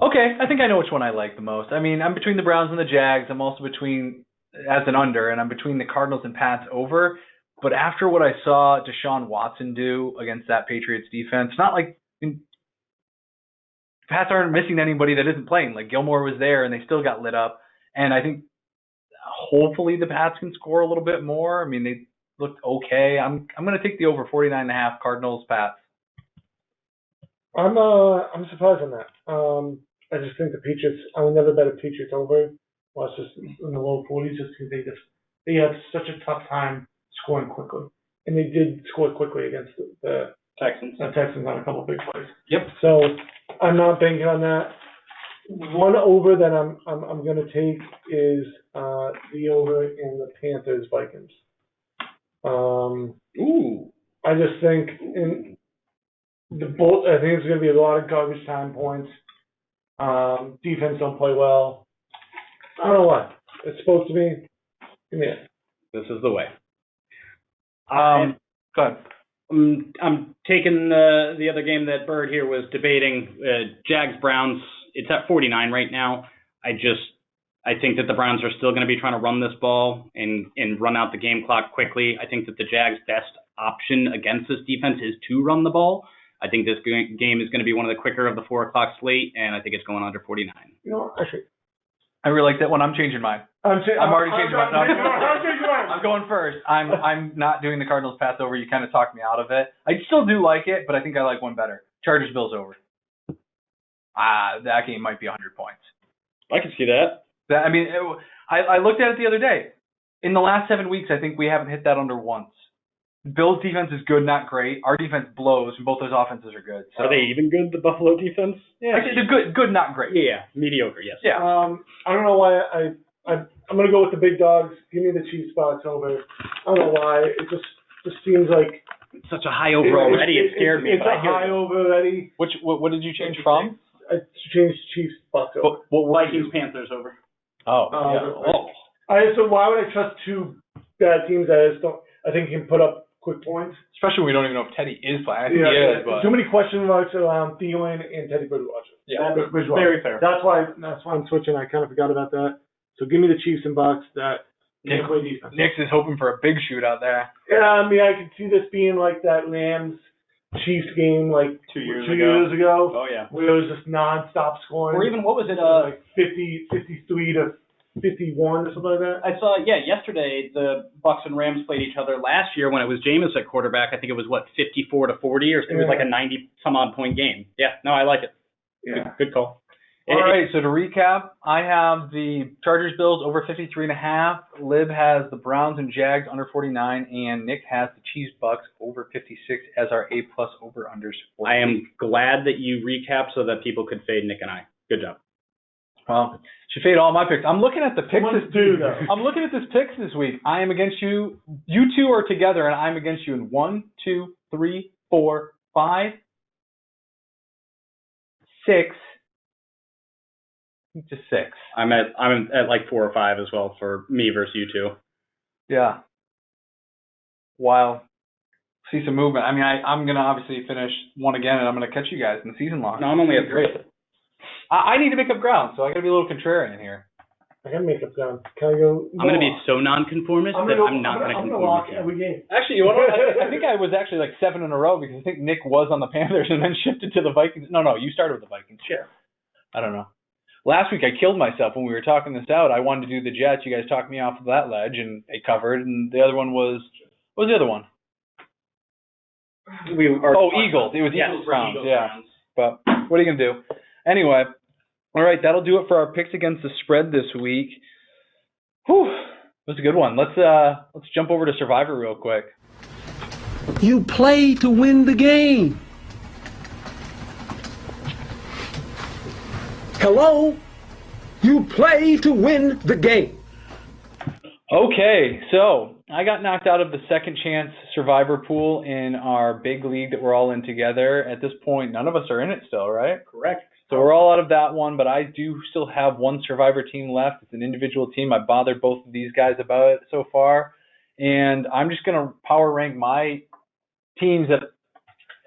Okay, I think I know which one I like the most. I mean, I'm between the Browns and the Jags. I'm also between, as an under, and I'm between the Cardinals and Pats over. But after what I saw Deshaun Watson do against that Patriots defense, not like Pats aren't missing anybody that isn't playing. Like Gilmore was there, and they still got lit up. And I think hopefully the Pats can score a little bit more. I mean, they looked okay. I'm going to take the over 49.5 Cardinals Pats. I'm surprised on that. I just think the Patriots. I would never bet a Patriots over. Well, it's just in the low 40s, just because they have such a tough time scoring quickly, and they did score quickly against the Texans. The Texans on a couple of big plays. Yep. So I'm not banking on that. One over that I'm going to take is the over in the Panthers Vikings. Ooh. I just think I think it's going to be a lot of garbage time points. Defense don't play well. I don't know what it's supposed to be. Give me it. This is the way. Go ahead. I'm taking the other game that Bird here was debating, Jags Browns. It's at 49 right now. I think that the Browns are still going to be trying to run this ball and run out the game clock quickly. I think that the Jags' best option against this defense is to run the ball. I think this game is going to be one of the quicker of the 4 o'clock slate, and I think it's going under 49. You know, actually, I really like that one. I'm changing mine. I'm already changing mine. I'm going first. I'm not doing the Cardinals pass over. You kind of talked me out of it. I still do like it, but I think I like one better. Chargers Bills over. That game might be 100 points. I can see that. I looked at it the other day. In the last 7 weeks, I think we haven't hit that under once. Bills defense is good, not great. Our defense blows, and both those offenses are good. So. Are they even good, the Buffalo defense? Yeah, they're good, not great. Yeah, mediocre, yes. Yeah. I don't know why I'm going to go with the big dogs. Give me the Chiefs spots over. I don't know why. It just seems like It's such a high over already. It scared me. It's a high over already. What did you change from? I changed Chiefs spots over. What Vikings Panthers over. Oh, yeah. So why would I trust two bad teams that I think can put up quick points? Especially when we don't even know if Teddy is playing. I think he is, but too many question marks around Thielen and Teddy Bridgewater. Yeah, very fair. That's why I'm switching. I kind of forgot about that. So give me the Chiefs and Bucks that can play defense. Nix is hoping for a big shootout there. Yeah, I mean, I could see this being like that Rams-Chiefs game like 2 years ago. Oh, yeah. Where it was just non-stop scoring. Or even, what was it? Like 53 to 51 or something like that. I saw, yesterday the Bucks and Rams played each other last year when it was Jameis at quarterback. I think it was, 54 to 40, or it was like a 90-some-odd point game. Yeah, no, I like it. Yeah. Good call. All right, so to recap, I have the Chargers Bills over 53.5. Lib has the Browns and Jags under 49, and Nick has the Chiefs Bucks over 56 as our A+ over unders. I am glad that you recapped so that people could fade Nick and I. Good job. Well, should fade all my picks. I'm looking at the picks though. I'm looking at this picks this week. I am against you. You two are together, and I'm against you in 1, 2, 3, 4, 5, 6. Just 6. I'm at like 4 or 5 as well for me versus you two. Yeah. Wow. See some movement. I mean, I'm going to obviously finish one again, and I'm going to catch you guys in the season long. No, I'm only at 3. I need to make up ground, so I got to be a little contrarian here. I got to make up ground. Can I go? I'm going to be so nonconformist that I'm not going to conform. Lock every game. Actually, you want to know, I think I was actually like 7 in a row because I think Nick was on the Panthers and then shifted to the Vikings. No, you started with the Vikings. Sure. I don't know. Last week I killed myself when we were talking this out. I wanted to do the Jets. You guys talked me off of that ledge, and they covered. And the other one was – what was the other one? Eagles. It was Eagles Browns. Yeah. Browns. But what are you going to do? Anyway, all right, that'll do it for our picks against the spread this week. Whew, that was a good one. Let's jump over to Survivor real quick. You play to win the game. Hello? You play to win the game. Okay, so I got knocked out of the second chance Survivor pool in our big league that we're all in together. At this point, none of us are in it still, right? Correct. So we're all out of that one, but I do still have one Survivor team left. It's an individual team. I bothered both of these guys about it so far, and I'm just going to power rank my teams that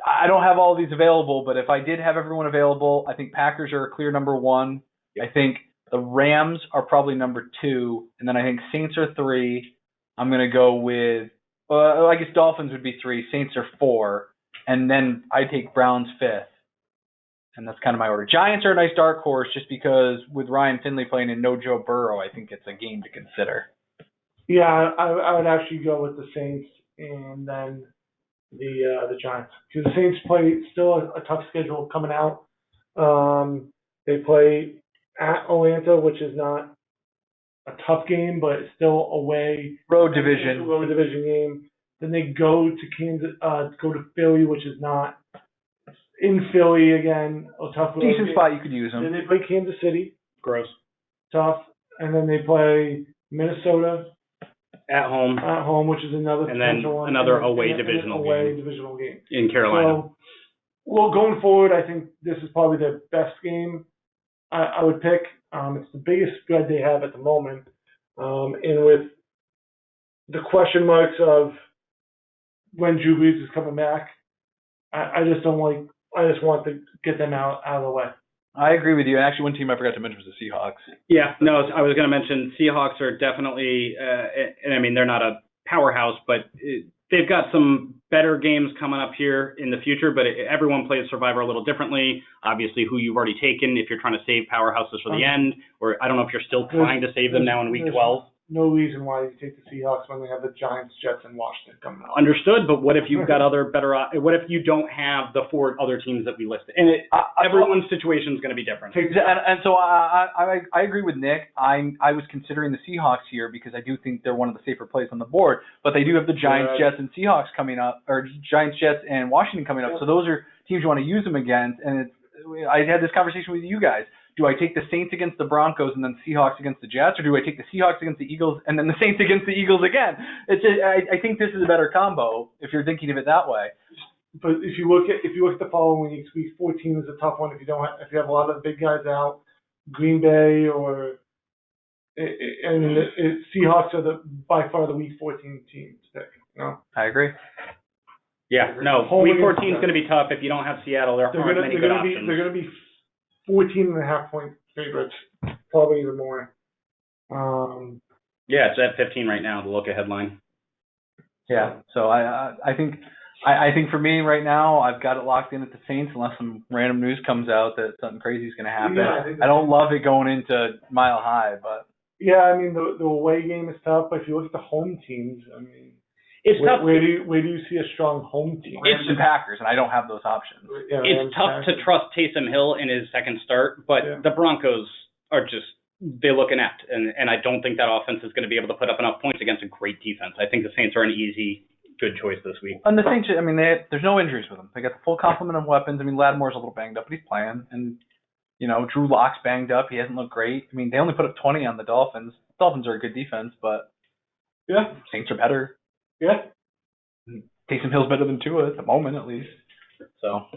I don't have all of these available, but if I did have everyone available, I think Packers are a clear number 1. I think the Rams are probably number 2, and then I think Saints are 3. I'm going to go with, I guess Dolphins would be 3, Saints are 4, and then I take Browns 5th. And that's kind of my order. Giants are a nice dark horse just because with Ryan Finley playing and no Joe Burrow, I think it's a game to consider. Yeah, I would actually go with the Saints and then the Giants. Because the Saints play still a tough schedule coming out. They play at Atlanta, which is not a tough game, but it's still away. Road division game. Then they go to Philly, which is not in Philly again. A tough decent spot you could use them. Then they play Kansas City. Gross. Tough. And then they play Minnesota. At home, which is another and then one. Another away divisional game in Carolina. So, well, going forward, I think this is probably the best game I would pick. It's the biggest spread they have at the moment, and with the question marks of when Drew Brees is coming back, I just want to get them out of the way. I agree with you. Actually, one team I forgot to mention was the Seahawks. Yeah, no, I was going to mention Seahawks are definitely, and I mean, they're not a powerhouse, but they've got some better games coming up here in the future, but everyone plays Survivor a little differently. Obviously, who you've already taken, if you're trying to save powerhouses for the end, or I don't know if you're still trying to save them now in week 12. No reason why you take the Seahawks when they have the Giants, Jets, and Washington coming up. Understood, but what if you've got other better? What if you don't have the 4 other teams that we listed? And everyone's situation is going to be different. And so I agree with Nick. I was considering the Seahawks here because I do think they're one of the safer plays on the board. But they do have the Giants, Jets, and Seahawks coming up, or Giants, Jets, and Washington coming up. So those are teams you want to use them against. And I had this conversation with you guys. Do I take the Saints against the Broncos and then Seahawks against the Jets, or do I take the Seahawks against the Eagles and then the Saints against the Eagles again? I think this is a better combo if you're thinking of it that way. But if you look at the following weeks, week 14 is a tough one if you have a lot of the big guys out. Green Bay Seahawks are by far the week 14 team to pick. No, I agree. Yeah, no, week 14 is going to be tough if you don't have Seattle. There aren't many good options. They're going to be 14.5-point favorites, probably even more. Yeah, it's at 15 right now. The look ahead line. Yeah, so I think for me right now, I've got it locked in at the Saints unless some random news comes out that something crazy is going to happen. Yeah, I don't love it going into Mile High, but yeah, I mean the away game is tough. But if you look at the home teams, I mean. It's tough. Where do you see a strong home team? It's the Packers, and I don't have those options. Yeah, it's tough to trust Taysom Hill in his second start, but the Broncos are they look inept, and I don't think that offense is going to be able to put up enough points against a great defense. I think the Saints are an easy, good choice this week. And the Saints, I mean, there's no injuries with them. They got the full complement of weapons. I mean, Lattimore's a little banged up, but he's playing, and Drew Lock's banged up. He hasn't looked great. I mean, they only put up 20 on the Dolphins. Dolphins are a good defense, but Saints are better. Yeah. Taysom Hill's better than Tua at the moment, at least. So,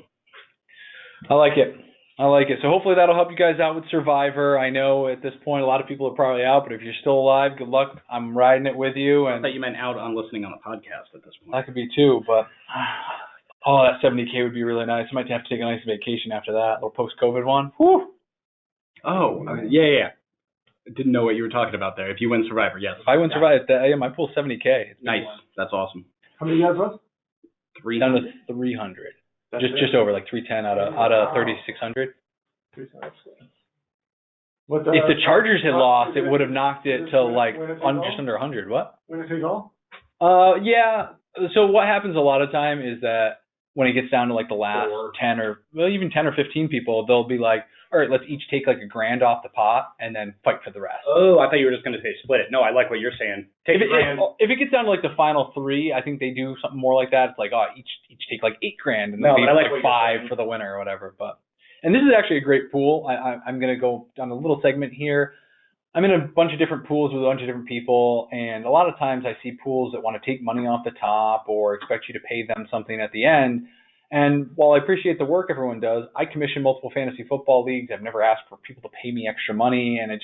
I like it. So hopefully that'll help you guys out with Survivor. I know at this point a lot of people are probably out, but if you're still alive, good luck. I'm riding it with you. And I thought you meant out on listening on the podcast at this point. That could be too, but that $70K would be really nice. I might have to take a nice vacation after that, a little post-COVID one. Whew. Oh, yeah. I didn't know what you were talking about there. If you win Survivor, yes. If I win Survivor, my pool's $70K. It's nice. That's awesome. How many guys left? Down to 300. Just over, like 310 out of 3,600. If the Chargers had lost, it would have knocked it to like just under 100. What? Winner take all? Yeah. So what happens a lot of time is that when it gets down to like the last 10 or even 10 or 15 people, they'll be like, all right, let's each take like $1,000 off the pot and then fight for the rest. Oh, I thought you were just going to say split it. No, I like what you're saying. If it gets down to like the final 3, I think they do something more like that. It's like, each take like $8,000 and then maybe like 5 for the winner or whatever. And this is actually a great pool. I'm going to go down a little segment here. I'm in a bunch of different pools with a bunch of different people, and a lot of times I see pools that want to take money off the top or expect you to pay them something at the end. And while I appreciate the work everyone does, I commission multiple fantasy football leagues. I've never asked for people to pay me extra money, and it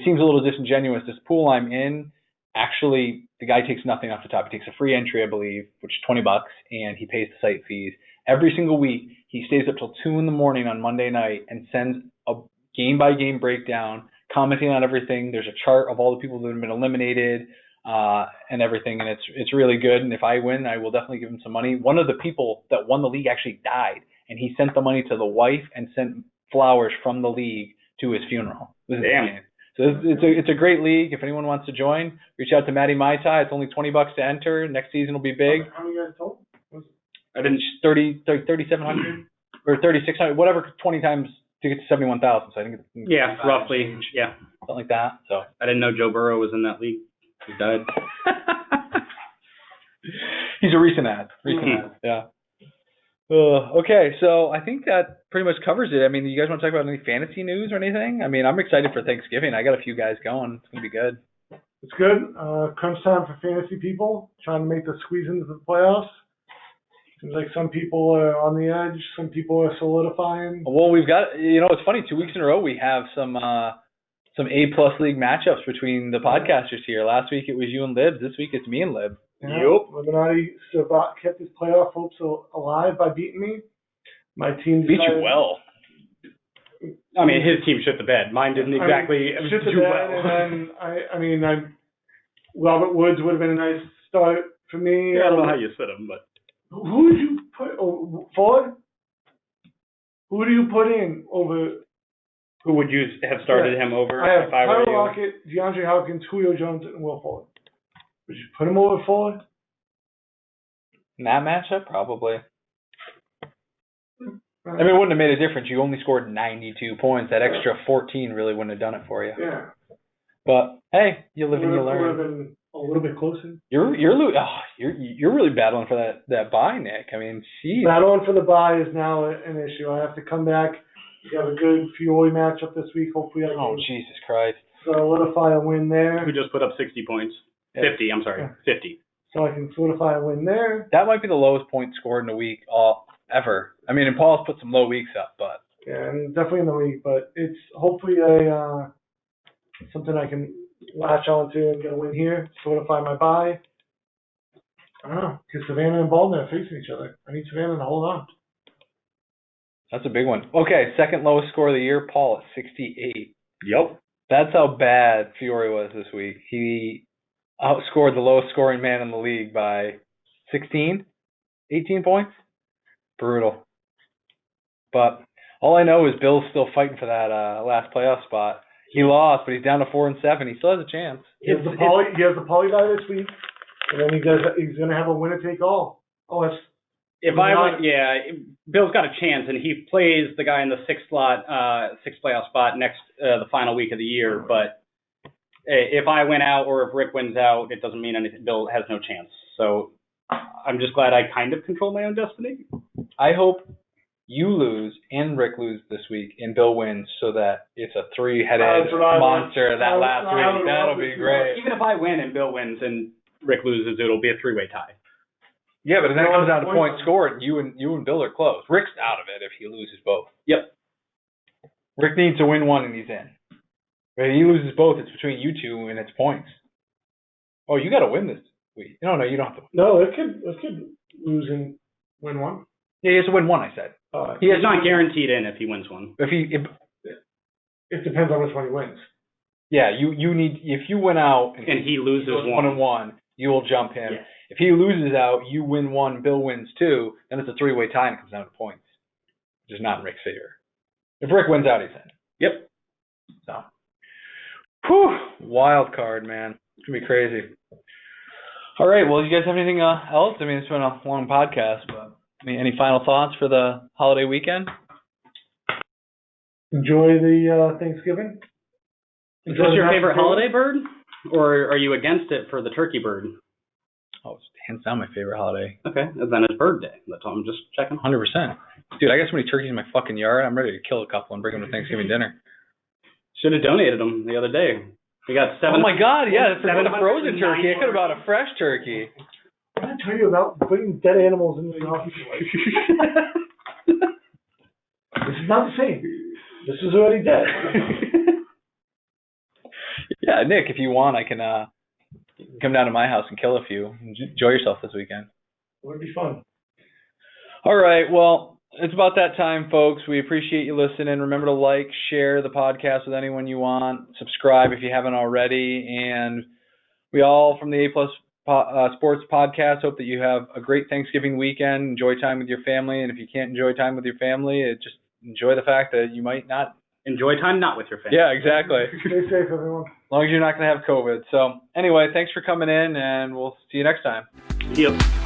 seems a little disingenuous. This pool I'm in, actually, the guy takes nothing off the top. He takes a free entry, I believe, which is $20, and he pays the site fees. Every single week, he stays up till 2 in the morning on Monday night and sends a game-by-game breakdown, commenting on everything. There's a chart of all the people that have been eliminated, and everything, and it's really good. And if I win, I will definitely give him some money. One of the people that won the league actually died, and he sent the money to the wife and sent flowers from the league to his funeral. Damn. So it's a great league. If anyone wants to join, reach out to Matty Maitai. It's only $20 to enter. Next season will be big. How many guys total? I didn't 3,700 or 3,600, whatever, 20 times to get to 71,000. So I think it's roughly, something like that. So I didn't know Joe Burrow was in that league. He died. He's a recent ad. Yeah. Okay, so I think that pretty much covers it. I mean, you guys want to talk about any fantasy news or anything? I mean, I'm excited for Thanksgiving. I got a few guys going. It's going to be good. It's good. Crunch time for fantasy people, trying to make the squeeze into the playoffs. Seems like some people are on the edge. Some people are solidifying. Well, we've got, it's funny, 2 weeks in a row we have some A-plus league matchups between the podcasters here. Last week it was you and Libs. This week it's me and Lib. Yeah, Illuminati kept his playoff hopes alive by beating me. My team beat you well. I mean, his team shit the bed. Mine didn't exactly do well. And then Robert Woods would have been a nice start for me. Yeah, I don't know how you sit him, but Who would you put forward? Who do you put in over? who would you have started him over I have if I were Tyler you? Lockett, DeAndre Hopkins, Julio Jones, and Will Fuller. Would you put him over Fuller? In that matchup, probably. I mean, it wouldn't have made a difference. You only scored 92 points. That extra 14 really wouldn't have done it for you. Yeah. But hey, you live and you Would have learn. been a little bit closer. You're really battling for that bye, Nick. I mean, geez. Battling for the bye is now an issue. I have to come back. We have a good Fiore matchup this week. Hopefully, I Oh, can Jesus Christ. solidify a win there. Who just put up 60 points? 50, I'm sorry, 50. So I can solidify a win there. That might be the lowest point scored in a week ever. I mean, and Paul's put some low weeks up, but Yeah, and definitely in the league. But it's hopefully something I can latch onto and get a win here, solidify my bye. I don't know, because Savannah and Baldwin are facing each other. I need Savannah to hold on. that's a big one. Okay, second lowest score of the year, Paul at 68. Yep. That's how bad Fiore was this week. He outscored the lowest scoring man in the league by 18 points. Brutal. But all I know is Bill's still fighting for that last playoff spot. He lost, but he's down to 4-7. He still has a chance. He has the poly guy this week, and then he's going to have a winner take all. Oh, that's If I went, Bill's got a chance, and he plays the guy in the sixth playoff spot next the final week of the year. But if I win out or if Rick wins out, it doesn't mean anything. Bill has no chance. So I'm just glad I kind of control my own destiny. I hope you lose and Rick lose this week and Bill wins so that it's a three-headed monster that last week. That'll be great. Even if I win and Bill wins and Rick loses, it'll be a three-way tie. Yeah, but then it comes down to points scored. You and Bill are close. Rick's out of it if he loses both. Yep. Rick needs to win one and he's in. If he loses both, it's between you two and it's points. Oh, you got to win this week. No, you don't have to win. No, it could lose and win one. Yeah, he has to win one, I said. He's not guaranteed in if he wins one. It depends on which one he wins. Yeah, you need, if you win out and he loses one and one, you will jump him. Yeah. If he loses out, you win one, Bill wins two, then it's a three-way tie and it comes down to points, which is not in Rick's favor. If Rick wins out, he's in. Yep. So, whew, wild card, man. It's going to be crazy. All right, well, you guys have anything else? I mean, it's been a long podcast, but any final thoughts for the holiday weekend? Enjoy the Thanksgiving. Is this your favorite holiday bird? Or are you against it for the turkey bird? Oh, it's hands down my favorite holiday. Okay, and then it's bird day. That's all. I'm just checking. 100%. Dude, I got so many turkeys in my fucking yard. I'm ready to kill a couple and bring them to Thanksgiving dinner. Should have donated them the other day. We got Oh my God, yeah, for the frozen turkey. I could have bought a fresh turkey. What did I tell you about putting dead animals in the house? This is not the same. This is already dead. Yeah, Nick, if you want, I can come down to my house and kill a few. Enjoy yourself this weekend. It would be fun. All right, well, it's about that time, folks. We appreciate you listening. Remember to like, share the podcast with anyone you want. Subscribe if you haven't already. And we all from the A+ Sports Podcast hope that you have a great Thanksgiving weekend. Enjoy time with your family. And if you can't enjoy time with your family, just enjoy the fact that you might not. Enjoy time not with your family. Yeah, exactly. Stay safe, everyone. As long as you're not going to have COVID. So anyway, thanks for coming in, and we'll see you next time. Yep.